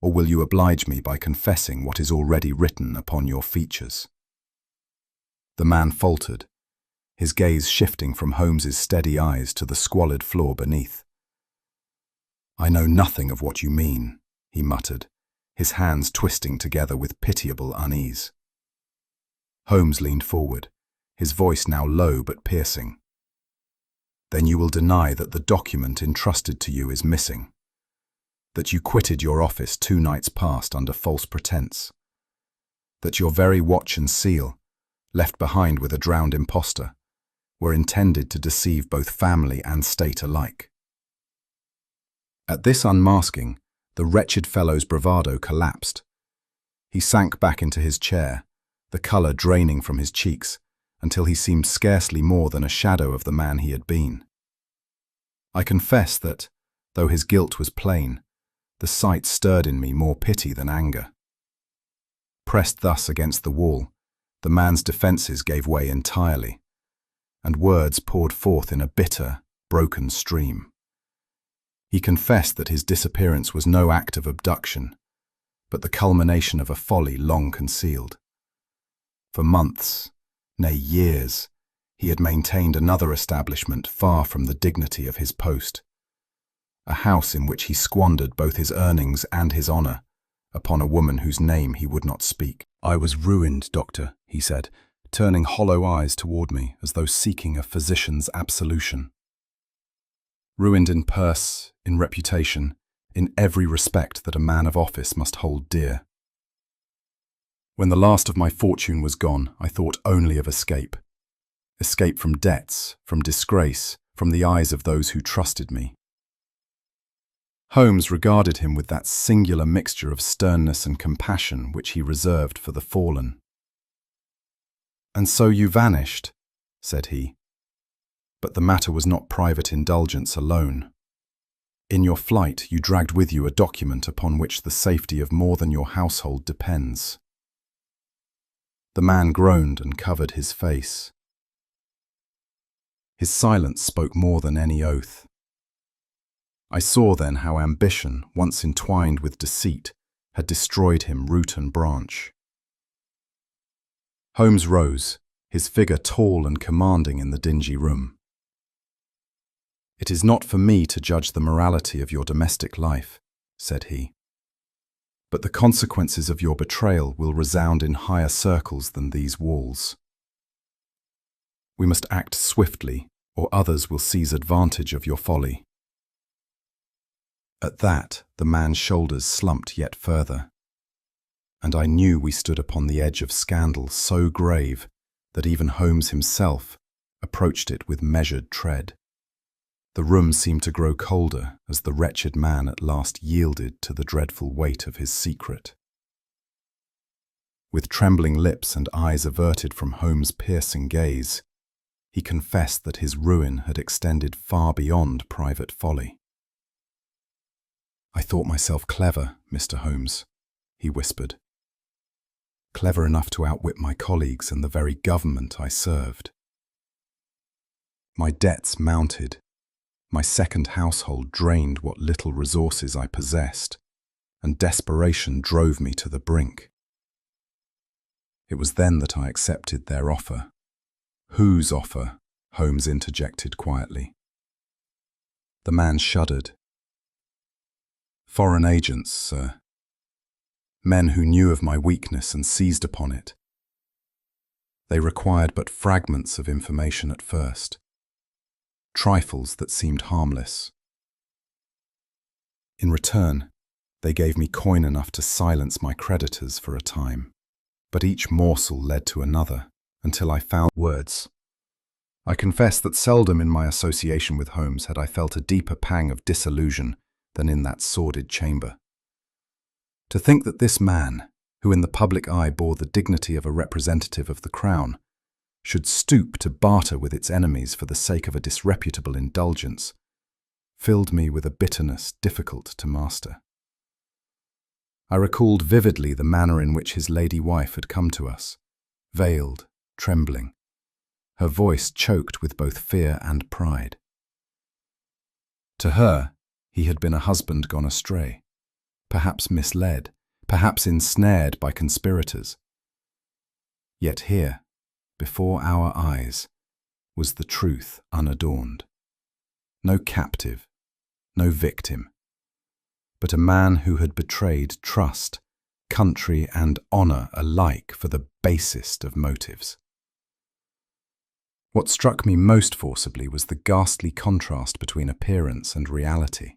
or will you oblige me by confessing what is already written upon your features?" The man faltered, his gaze shifting from Holmes's steady eyes to the squalid floor beneath. "I know nothing of what you mean," he muttered, his hands twisting together with pitiable unease. Holmes leaned forward, his voice now low but piercing. "Then you will deny that the document entrusted to you is missing, that you quitted your office 2 nights past under false pretense, that your very watch and seal, left behind with a drowned impostor, were intended to deceive both family and state alike." At this unmasking, the wretched fellow's bravado collapsed. He sank back into his chair, the colour draining from his cheeks, until he seemed scarcely more than a shadow of the man he had been. I confess that, though his guilt was plain, the sight stirred in me more pity than anger. Pressed thus against the wall, the man's defences gave way entirely, and words poured forth in a bitter, broken stream. He confessed that his disappearance was no act of abduction, but the culmination of a folly long concealed. For months, nay years, he had maintained another establishment far from the dignity of his post. a house in which he squandered both his earnings and his honor upon a woman whose name he would not speak. "I was ruined, doctor," he said, turning hollow eyes toward me as though seeking a physician's absolution. "Ruined in purse, in reputation, in every respect that a man of office must hold dear. When the last of my fortune was gone, I thought only of escape. Escape from debts, from disgrace, from the eyes of those who trusted me." Holmes regarded him with that singular mixture of sternness and compassion which he reserved for the fallen. "And so you vanished," said he. "But the matter was not private indulgence alone. In your flight, you dragged with you a document upon which the safety of more than your household depends." The man groaned and covered his face. His silence spoke more than any oath. I saw then how ambition, once entwined with deceit, had destroyed him root and branch. Holmes rose, his figure tall and commanding in the dingy room. "It is not for me to judge the morality of your domestic life," said he. "But the consequences of your betrayal will resound in higher circles than these walls. We must act swiftly, or others will seize advantage of your folly." At that, the man's shoulders slumped yet further, and I knew we stood upon the edge of scandal so grave that even Holmes himself approached it with measured tread. The room seemed to grow colder as the wretched man at last yielded to the dreadful weight of his secret. With trembling lips and eyes averted from Holmes' piercing gaze, he confessed that his ruin had extended far beyond private folly. "I thought myself clever, Mr. Holmes," he whispered. "Clever enough to outwit my colleagues and the very government I served. My debts mounted. My second household drained what little resources I possessed, and desperation drove me to the brink. It was then that I accepted their offer." "Whose offer?" Holmes interjected quietly. The man shuddered. "Foreign agents, sir. Men who knew of my weakness and seized upon it. They required but fragments of information at first, trifles that seemed harmless. In return, they gave me coin enough to silence my creditors for a time, but each morsel led to another, until I found words. I confess that seldom in my association with Holmes had I felt a deeper pang of disillusion than in that sordid chamber. To think that this man, who in the public eye bore the dignity of a representative of the crown, should stoop to barter with its enemies for the sake of a disreputable indulgence, filled me with a bitterness difficult to master. I recalled vividly the manner in which his lady wife had come to us, veiled, trembling, her voice choked with both fear and pride. To her, he had been a husband gone astray, perhaps misled, perhaps ensnared by conspirators. Yet here, before our eyes, was the truth unadorned. No captive, no victim, but a man who had betrayed trust, country, and honor alike for the basest of motives. What struck me most forcibly was the ghastly contrast between appearance and reality.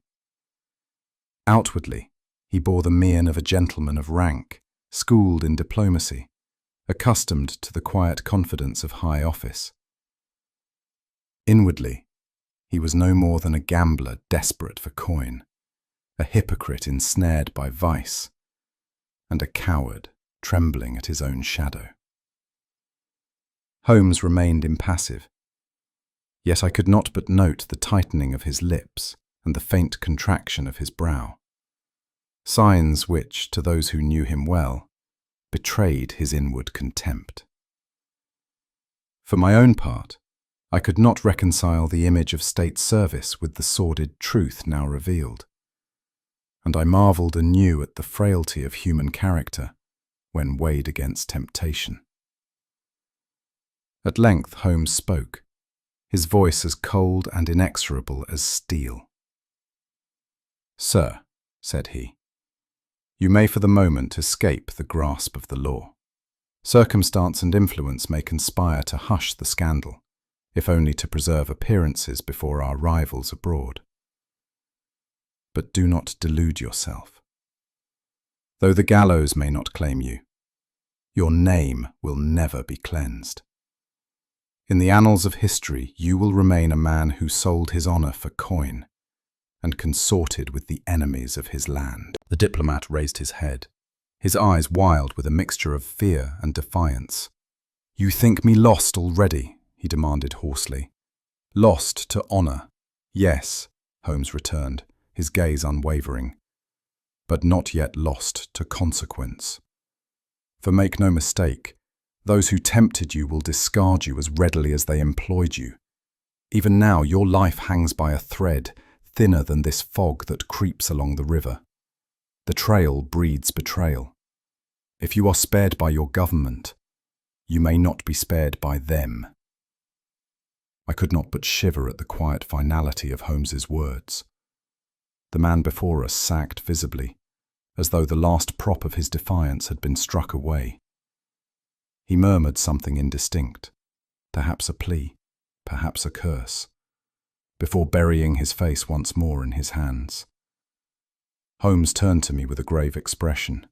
Outwardly, he bore the mien of a gentleman of rank, schooled in diplomacy, accustomed to the quiet confidence of high office. Inwardly, he was no more than a gambler desperate for coin, a hypocrite ensnared by vice, and a coward trembling at his own shadow. Holmes remained impassive, yet I could not but note the tightening of his lips and the faint contraction of his brow, signs which, to those who knew him well, betrayed his inward contempt. For my own part, I could not reconcile the image of state service with the sordid truth now revealed, and I marvelled anew at the frailty of human character when weighed against temptation. At length Holmes spoke, his voice as cold and inexorable as steel. "Sir," said he, "you may for the moment escape the grasp of the law. Circumstance and influence may conspire to hush the scandal, if only to preserve appearances before our rivals abroad. But do not delude yourself. Though the gallows may not claim you, your name will never be cleansed. In the annals of history, you will remain a man who sold his honor for coin and consorted with the enemies of his land." The diplomat raised his head, his eyes wild with a mixture of fear and defiance. "You think me lost already?" he demanded hoarsely. "Lost to honor?" "Yes," Holmes returned, his gaze unwavering, "but not yet lost to consequence. For make no mistake, those who tempted you will discard you as readily as they employed you. Even now your life hangs by a thread thinner than this fog that creeps along the river. The trail breeds betrayal. If you are spared by your government, you may not be spared by them." I could not but shiver at the quiet finality of Holmes's words. The man before us sagged visibly, as though the last prop of his defiance had been struck away. He murmured something indistinct, perhaps a plea, perhaps a curse, before burying his face once more in his hands. Holmes turned to me with a grave expression.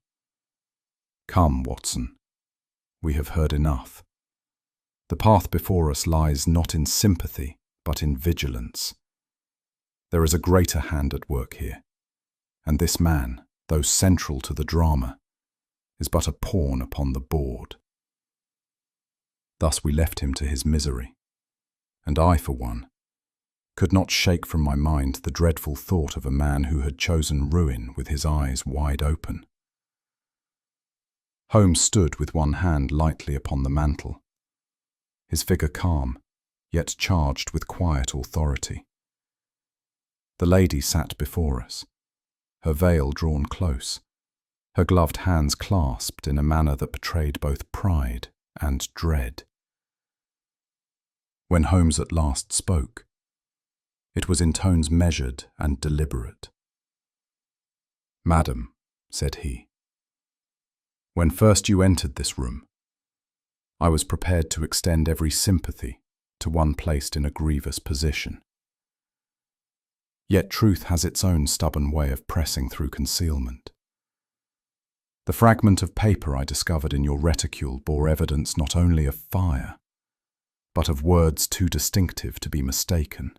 "Come, Watson. We have heard enough. The path before us lies not in sympathy, but in vigilance. There is a greater hand at work here, and this man, though central to the drama, is but a pawn upon the board." Thus we left him to his misery, and I, for one, could not shake from my mind the dreadful thought of a man who had chosen ruin with his eyes wide open. Holmes stood with one hand lightly upon the mantel, his figure calm, yet charged with quiet authority. The lady sat before us, her veil drawn close, her gloved hands clasped in a manner that betrayed both pride and dread. When Holmes at last spoke, it was in tones measured and deliberate. "Madam," said he, "when first you entered this room, I was prepared to extend every sympathy to one placed in a grievous position. Yet truth has its own stubborn way of pressing through concealment. The fragment of paper I discovered in your reticule bore evidence not only of fire, but of words too distinctive to be mistaken.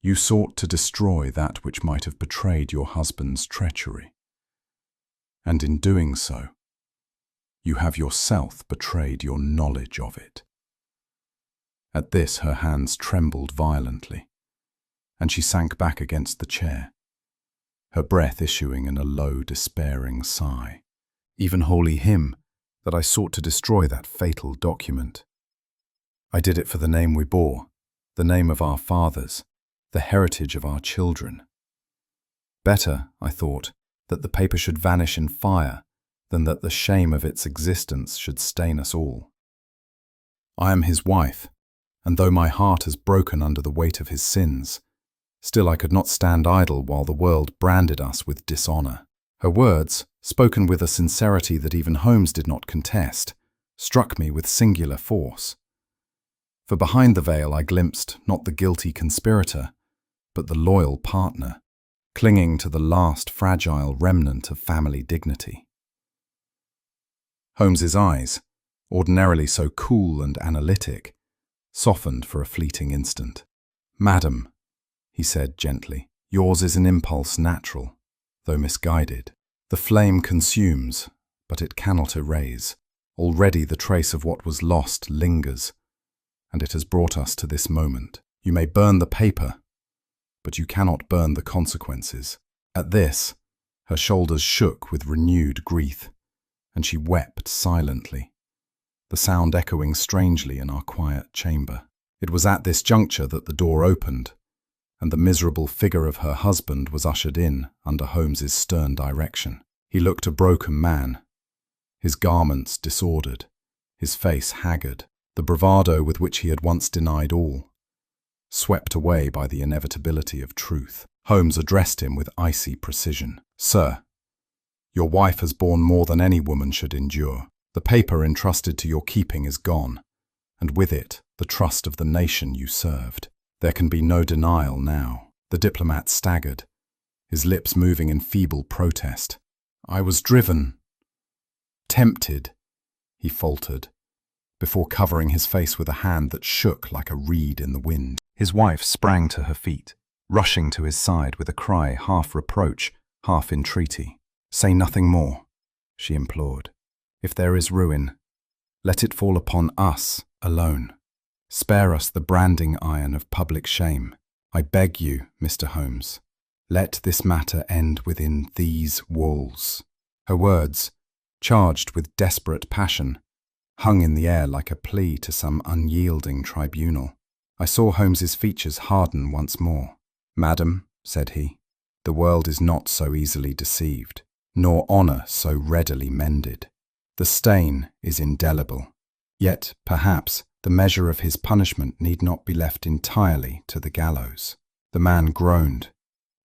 You sought to destroy that which might have betrayed your husband's treachery, and in doing so, you have yourself betrayed your knowledge of it." At this her hands trembled violently, and she sank back against the chair, her breath issuing in a low, despairing sigh. "Even wholly him, that I sought to destroy that fatal document. I did it for the name we bore, the name of our fathers, the heritage of our children. Better, I thought, that the paper should vanish in fire than that the shame of its existence should stain us all. I am his wife, and though my heart has broken under the weight of his sins, still I could not stand idle while the world branded us with dishonor." Her words, spoken with a sincerity that even Holmes did not contest, struck me with singular force. For behind the veil I glimpsed not the guilty conspirator, but the loyal partner, clinging to the last fragile remnant of family dignity. Holmes's eyes, ordinarily so cool and analytic, softened for a fleeting instant. "Madam," he said gently, "yours is an impulse natural, though misguided. The flame consumes, but it cannot erase. Already the trace of what was lost lingers, and it has brought us to this moment. You may burn the paper, but you cannot burn the consequences." At this, her shoulders shook with renewed grief, and she wept silently, the sound echoing strangely in our quiet chamber. It was at this juncture that the door opened, and the miserable figure of her husband was ushered in under Holmes's stern direction. He looked a broken man, his garments disordered, his face haggard, the bravado with which he had once denied all, swept away by the inevitability of truth. Holmes addressed him with icy precision. "Sir, your wife has borne more than any woman should endure. The paper entrusted to your keeping is gone, and with it, the trust of the nation you served. There can be no denial now." The diplomat staggered, his lips moving in feeble protest. "I was driven, tempted," he faltered, before covering his face with a hand that shook like a reed in the wind. His wife sprang to her feet, rushing to his side with a cry half reproach, half entreaty. "Say nothing more," she implored. "If there is ruin, let it fall upon us alone. Spare us the branding iron of public shame. I beg you, Mr. Holmes, let this matter end within these walls." Her words, charged with desperate passion, hung in the air like a plea to some unyielding tribunal. I saw Holmes's features harden once more. "Madam," said he, "the world is not so easily deceived, nor honour so readily mended. The stain is indelible. Yet, perhaps, the measure of his punishment need not be left entirely to the gallows." The man groaned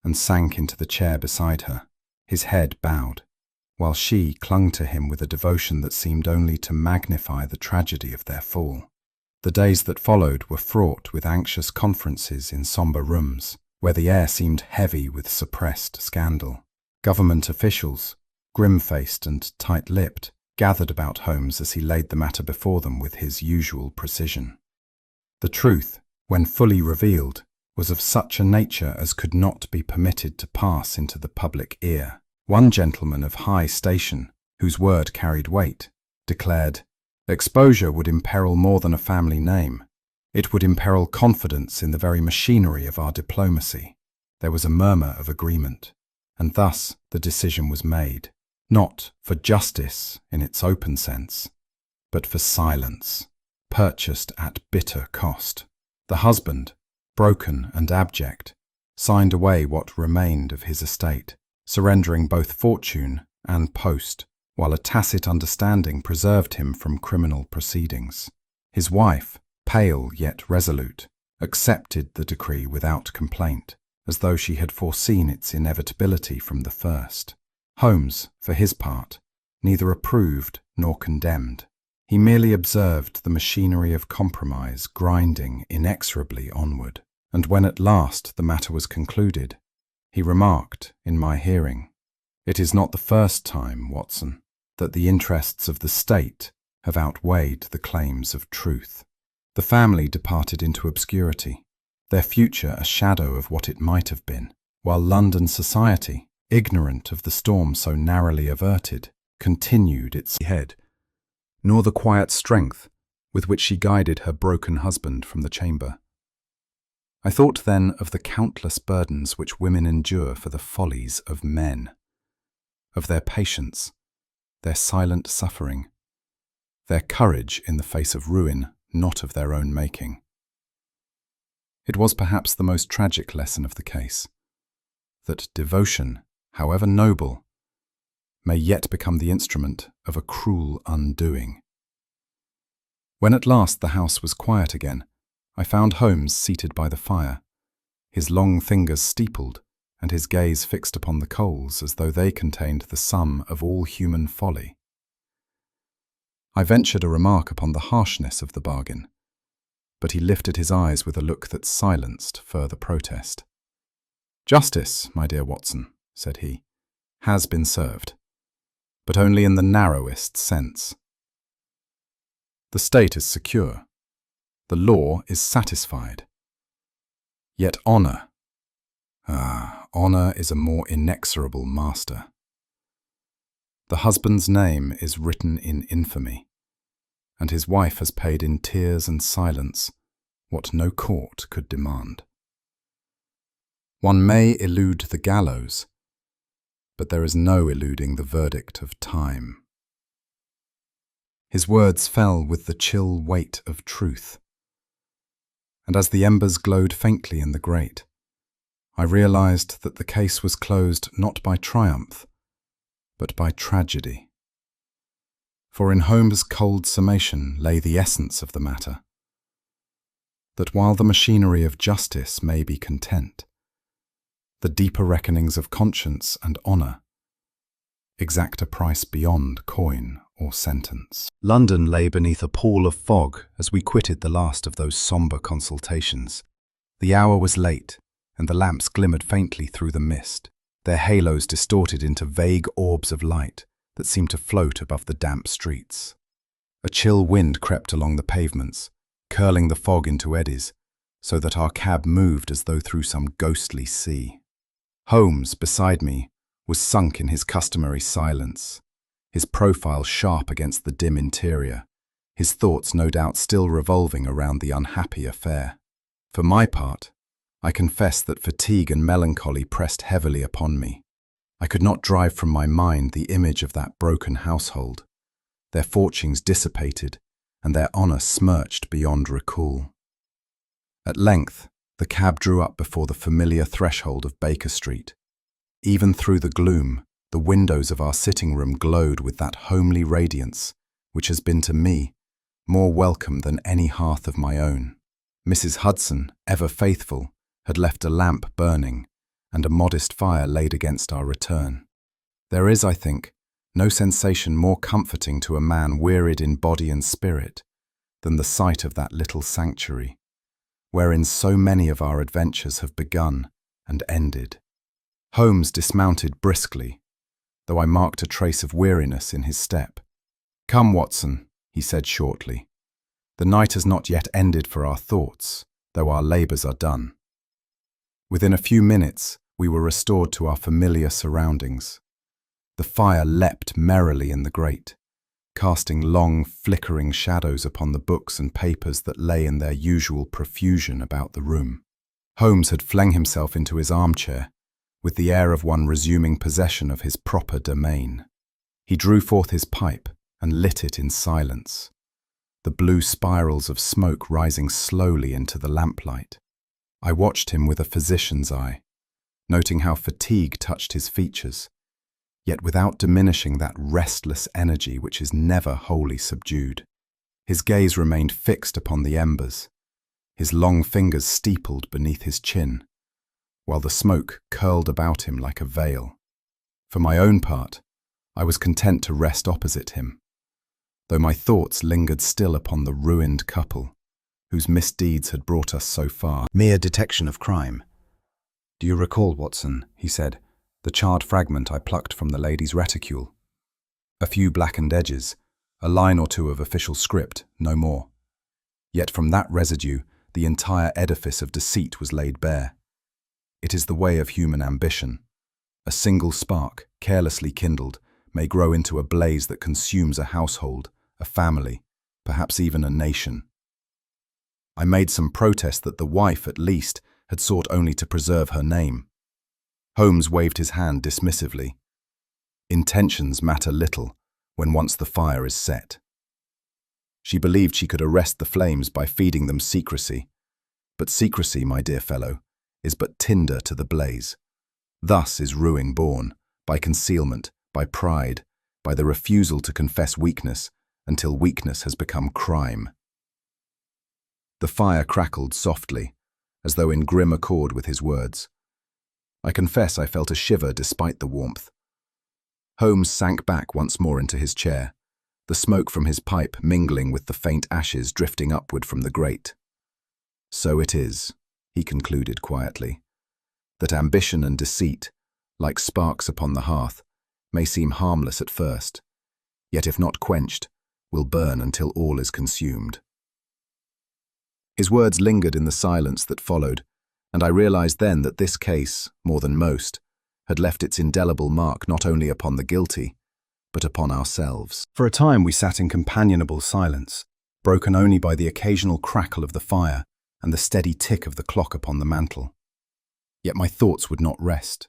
and sank into the chair beside her, his head bowed, while she clung to him with a devotion that seemed only to magnify the tragedy of their fall. The days that followed were fraught with anxious conferences in sombre rooms, where the air seemed heavy with suppressed scandal. Government officials, grim-faced and tight-lipped, gathered about Holmes as he laid the matter before them with his usual precision. The truth, when fully revealed, was of such a nature as could not be permitted to pass into the public ear. One gentleman of high station, whose word carried weight, declared, "Exposure would imperil more than a family name. It would imperil confidence in the very machinery of our diplomacy." There was a murmur of agreement, and thus the decision was made, not for justice in its open sense, but for silence, purchased at bitter cost. The husband, broken and abject, signed away what remained of his estate, surrendering both fortune and post, while a tacit understanding preserved him from criminal proceedings. His wife, pale yet resolute, accepted the decree without complaint, as though she had foreseen its inevitability from the first. Holmes, for his part, neither approved nor condemned. He merely observed the machinery of compromise grinding inexorably onward, and when at last the matter was concluded, he remarked in my hearing, "It is not the first time, Watson, that the interests of the state have outweighed the claims of truth." The family departed into obscurity, their future a shadow of what it might have been, while London society, ignorant of the storm so narrowly averted, continued its head, nor the quiet strength with which she guided her broken husband from the chamber. I thought then of the countless burdens which women endure for the follies of men, of their patience, their silent suffering, their courage in the face of ruin not of their own making. It was perhaps the most tragic lesson of the case, that devotion, however noble, may yet become the instrument of a cruel undoing. When at last the house was quiet again, I found Holmes seated by the fire, his long fingers steepled and his gaze fixed upon the coals as though they contained the sum of all human folly. I ventured a remark upon the harshness of the bargain, but he lifted his eyes with a look that silenced further protest. "Justice, my dear Watson," said he, "has been served, but only in the narrowest sense. The state is secure. The law is satisfied. Yet honour, honour is a more inexorable master. The husband's name is written in infamy, and his wife has paid in tears and silence what no court could demand. One may elude the gallows, but there is no eluding the verdict of time." His words fell with the chill weight of truth, and as the embers glowed faintly in the grate, I realized that the case was closed not by triumph, but by tragedy. For in Holmes' cold summation lay the essence of the matter, that while the machinery of justice may be content, the deeper reckonings of conscience and honour exact a price beyond coin or sentence. London lay beneath a pall of fog as we quitted the last of those sombre consultations. The hour was late, and the lamps glimmered faintly through the mist, their halos distorted into vague orbs of light that seemed to float above the damp streets. A chill wind crept along the pavements, curling the fog into eddies, so that our cab moved as though through some ghostly sea. Holmes, beside me, was sunk in his customary silence, his profile sharp against the dim interior, his thoughts no doubt still revolving around the unhappy affair. For my part, I confess that fatigue and melancholy pressed heavily upon me. I could not drive from my mind the image of that broken household, their fortunes dissipated and their honour smirched beyond recall. At length, the cab drew up before the familiar threshold of Baker Street. Even through the gloom, the windows of our sitting room glowed with that homely radiance which has been to me more welcome than any hearth of my own. Mrs. Hudson, ever faithful, had left a lamp burning and a modest fire laid against our return. There is, I think, no sensation more comforting to a man wearied in body and spirit than the sight of that little sanctuary, wherein so many of our adventures have begun and ended. Holmes dismounted briskly, though I marked a trace of weariness in his step. "Come, Watson," he said shortly. "The night has not yet ended for our thoughts, though our labours are done." Within a few minutes, we were restored to our familiar surroundings. The fire leapt merrily in the grate, casting long, flickering shadows upon the books and papers that lay in their usual profusion about the room. Holmes had flung himself into his armchair, with the air of one resuming possession of his proper domain. He drew forth his pipe and lit it in silence, the blue spirals of smoke rising slowly into the lamplight. I watched him with a physician's eye, noting how fatigue touched his features, yet without diminishing that restless energy which is never wholly subdued. His gaze remained fixed upon the embers, his long fingers steepled beneath his chin, while the smoke curled about him like a veil. For my own part, I was content to rest opposite him, though my thoughts lingered still upon the ruined couple, whose misdeeds had brought us so far. Mere detection of crime. "Do you recall, Watson," he said, "the charred fragment I plucked from the lady's reticule? A few blackened edges, a line or two of official script, no more. Yet from that residue, the entire edifice of deceit was laid bare. It is the way of human ambition. A single spark, carelessly kindled, may grow into a blaze that consumes a household, a family, perhaps even a nation." I made some protest that the wife, at least, had sought only to preserve her name. Holmes waved his hand dismissively. Intentions matter little when once the fire is set. She believed she could arrest the flames by feeding them secrecy. But secrecy, my dear fellow, is but tinder to the blaze. Thus is ruin born, by concealment, by pride, by the refusal to confess weakness until weakness has become crime. The fire crackled softly, as though in grim accord with his words. I confess I felt a shiver despite the warmth. Holmes sank back once more into his chair, the smoke from his pipe mingling with the faint ashes drifting upward from the grate. "So it is," he concluded quietly, "that ambition and deceit, like sparks upon the hearth, may seem harmless at first, yet if not quenched, will burn until all is consumed." His words lingered in the silence that followed, and I realized then that this case, more than most, had left its indelible mark not only upon the guilty, but upon ourselves. For a time we sat in companionable silence, broken only by the occasional crackle of the fire and the steady tick of the clock upon the mantel. Yet my thoughts would not rest.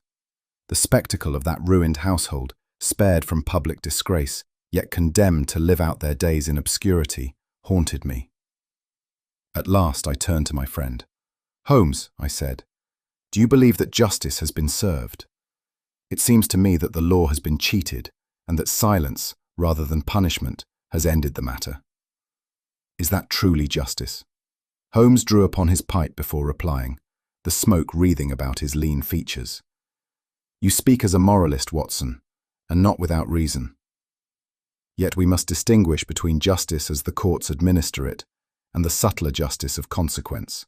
The spectacle of that ruined household, spared from public disgrace, yet condemned to live out their days in obscurity, haunted me. At last I turned to my friend. "Holmes," I said, "do you believe that justice has been served? It seems to me that the law has been cheated, and that silence, rather than punishment, has ended the matter. Is that truly justice?" Holmes drew upon his pipe before replying, the smoke wreathing about his lean features. "You speak as a moralist, Watson, and not without reason. Yet we must distinguish between justice as the courts administer it and the subtler justice of consequence.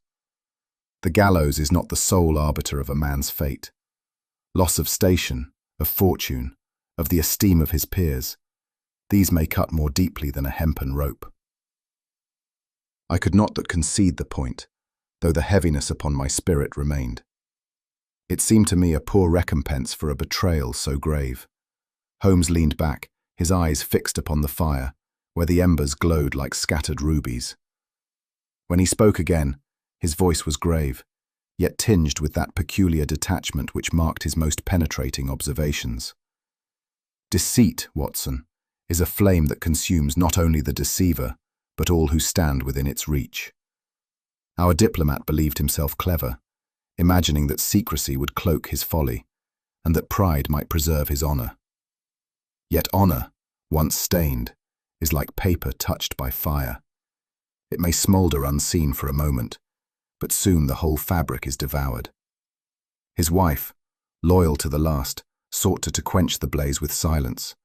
The gallows is not the sole arbiter of a man's fate. Loss of station, of fortune, of the esteem of his peers, these may cut more deeply than a hempen rope." I could not but concede the point, though the heaviness upon my spirit remained. It seemed to me a poor recompense for a betrayal so grave. Holmes leaned back, his eyes fixed upon the fire, where the embers glowed like scattered rubies. When he spoke again, his voice was grave, yet tinged with that peculiar detachment which marked his most penetrating observations. "Deceit, Watson, is a flame that consumes not only the deceiver, but all who stand within its reach. Our diplomat believed himself clever, imagining that secrecy would cloak his folly, and that pride might preserve his honor. Yet honor, once stained, is like paper touched by fire. It may smolder unseen for a moment, but soon the whole fabric is devoured." His wife, loyal to the last, sought to quench the blaze with silence.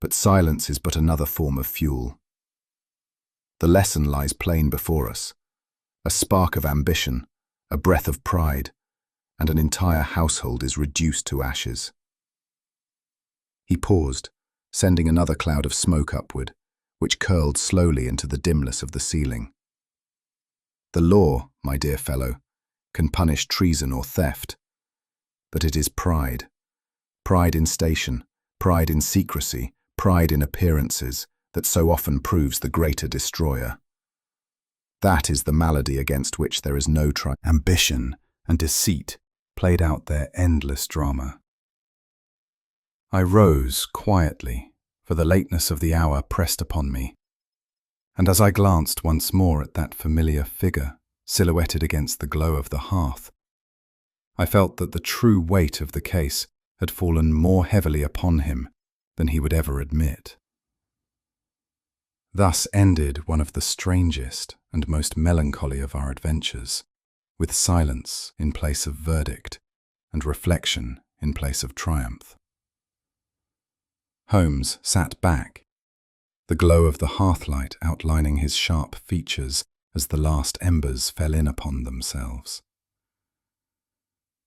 But silence is but another form of fuel. The lesson lies plain before us. A spark of ambition, a breath of pride, and an entire household is reduced to ashes. He paused, sending another cloud of smoke upward, which curled slowly into the dimness of the ceiling. "The law, my dear fellow, can punish treason or theft, but it is pride. Pride in station, pride in secrecy, pride in appearances, that so often proves the greater destroyer. That is the malady against which there is no Ambition and deceit played out their endless drama. I rose quietly, for the lateness of the hour pressed upon me, and as I glanced once more at that familiar figure silhouetted against the glow of the hearth, I felt that the true weight of the case had fallen more heavily upon him than he would ever admit. Thus ended one of the strangest and most melancholy of our adventures, with silence in place of verdict and reflection in place of triumph. Holmes sat back, the glow of the hearthlight outlining his sharp features as the last embers fell in upon themselves.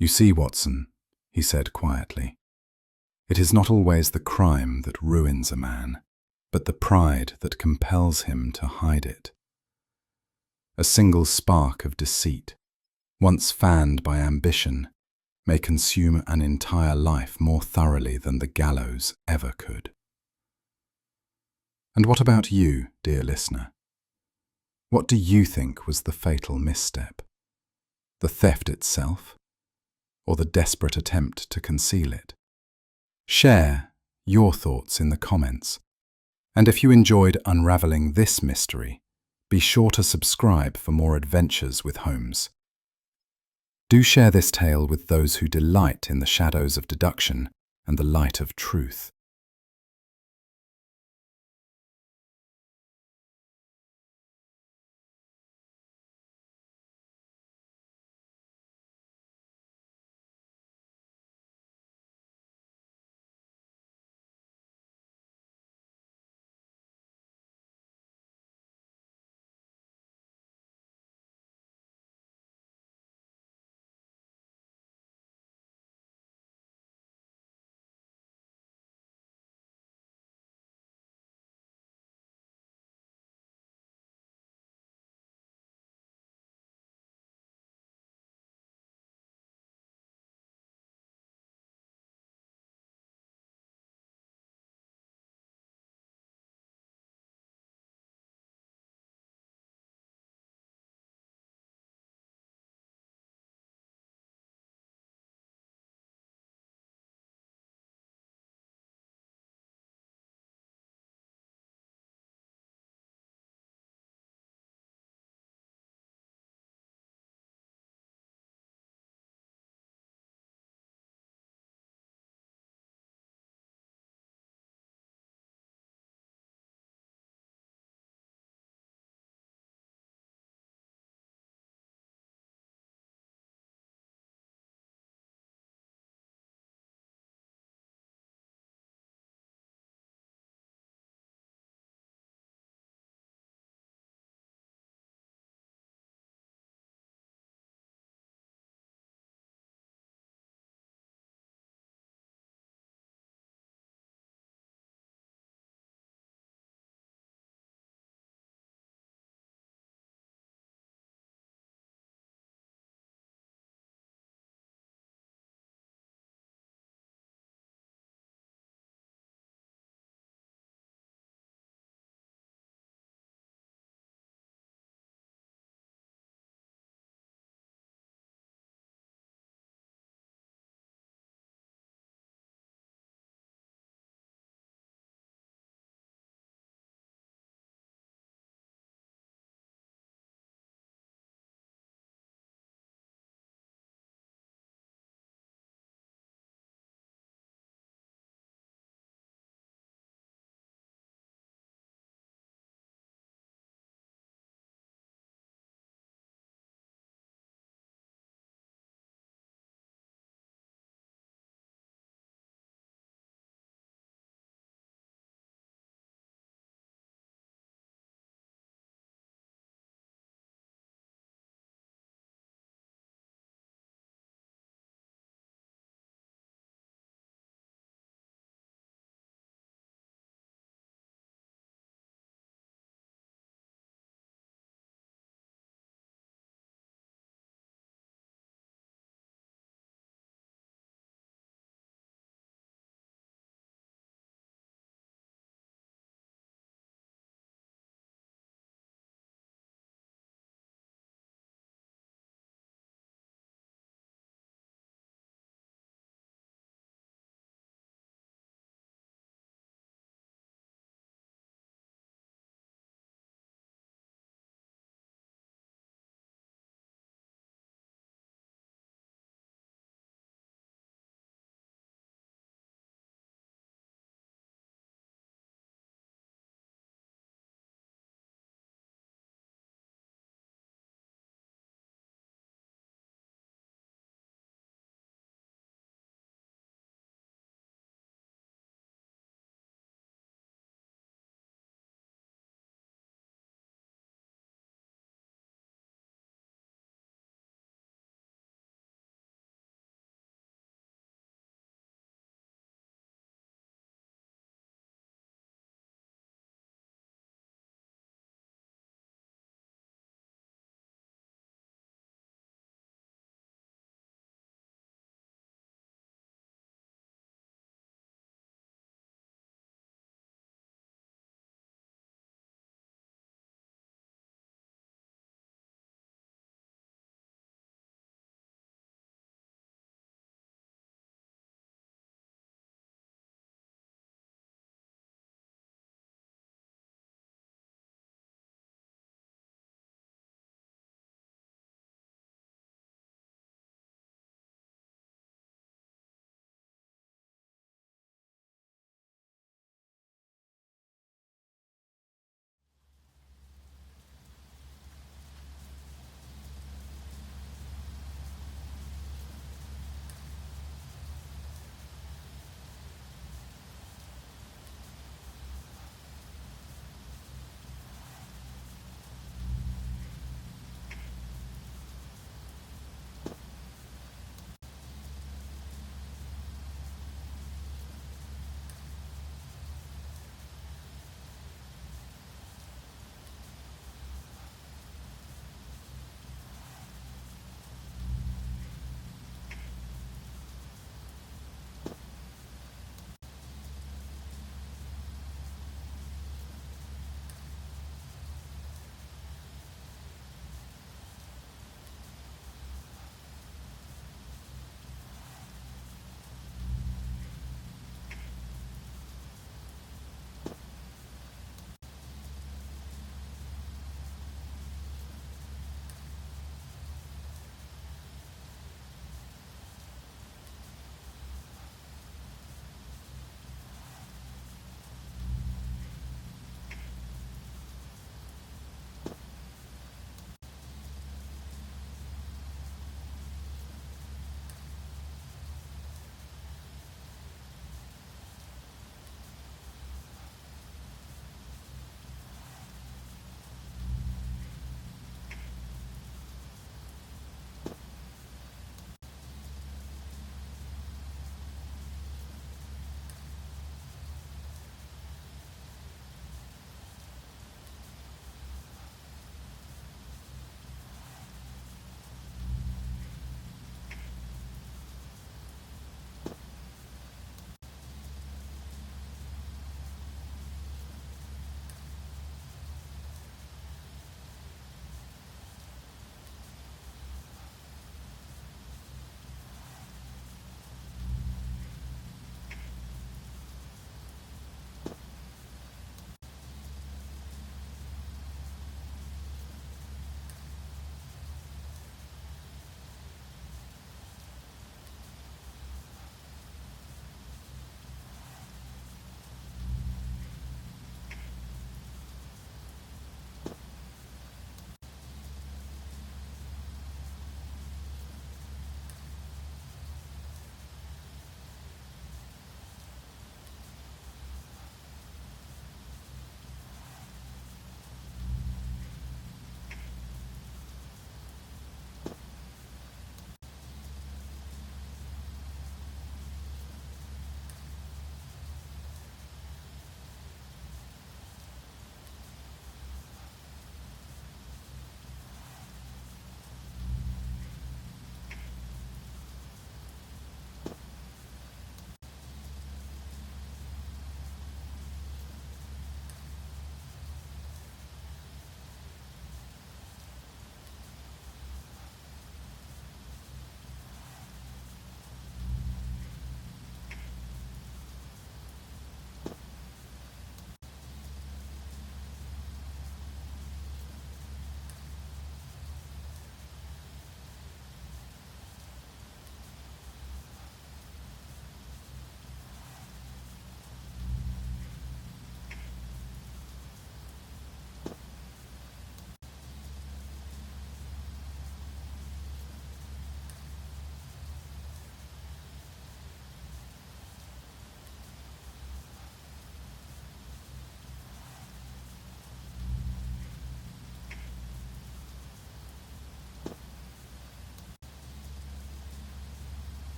"You see, Watson," he said quietly, "it is not always the crime that ruins a man, but the pride that compels him to hide it. A single spark of deceit, once fanned by ambition, may consume an entire life more thoroughly than the gallows ever could." And what about you, dear listener? What do you think was the fatal misstep? The theft itself, or the desperate attempt to conceal it? Share your thoughts in the comments. And if you enjoyed unraveling this mystery, be sure to subscribe for more adventures with Holmes. Do share this tale with those who delight in the shadows of deduction and the light of truth.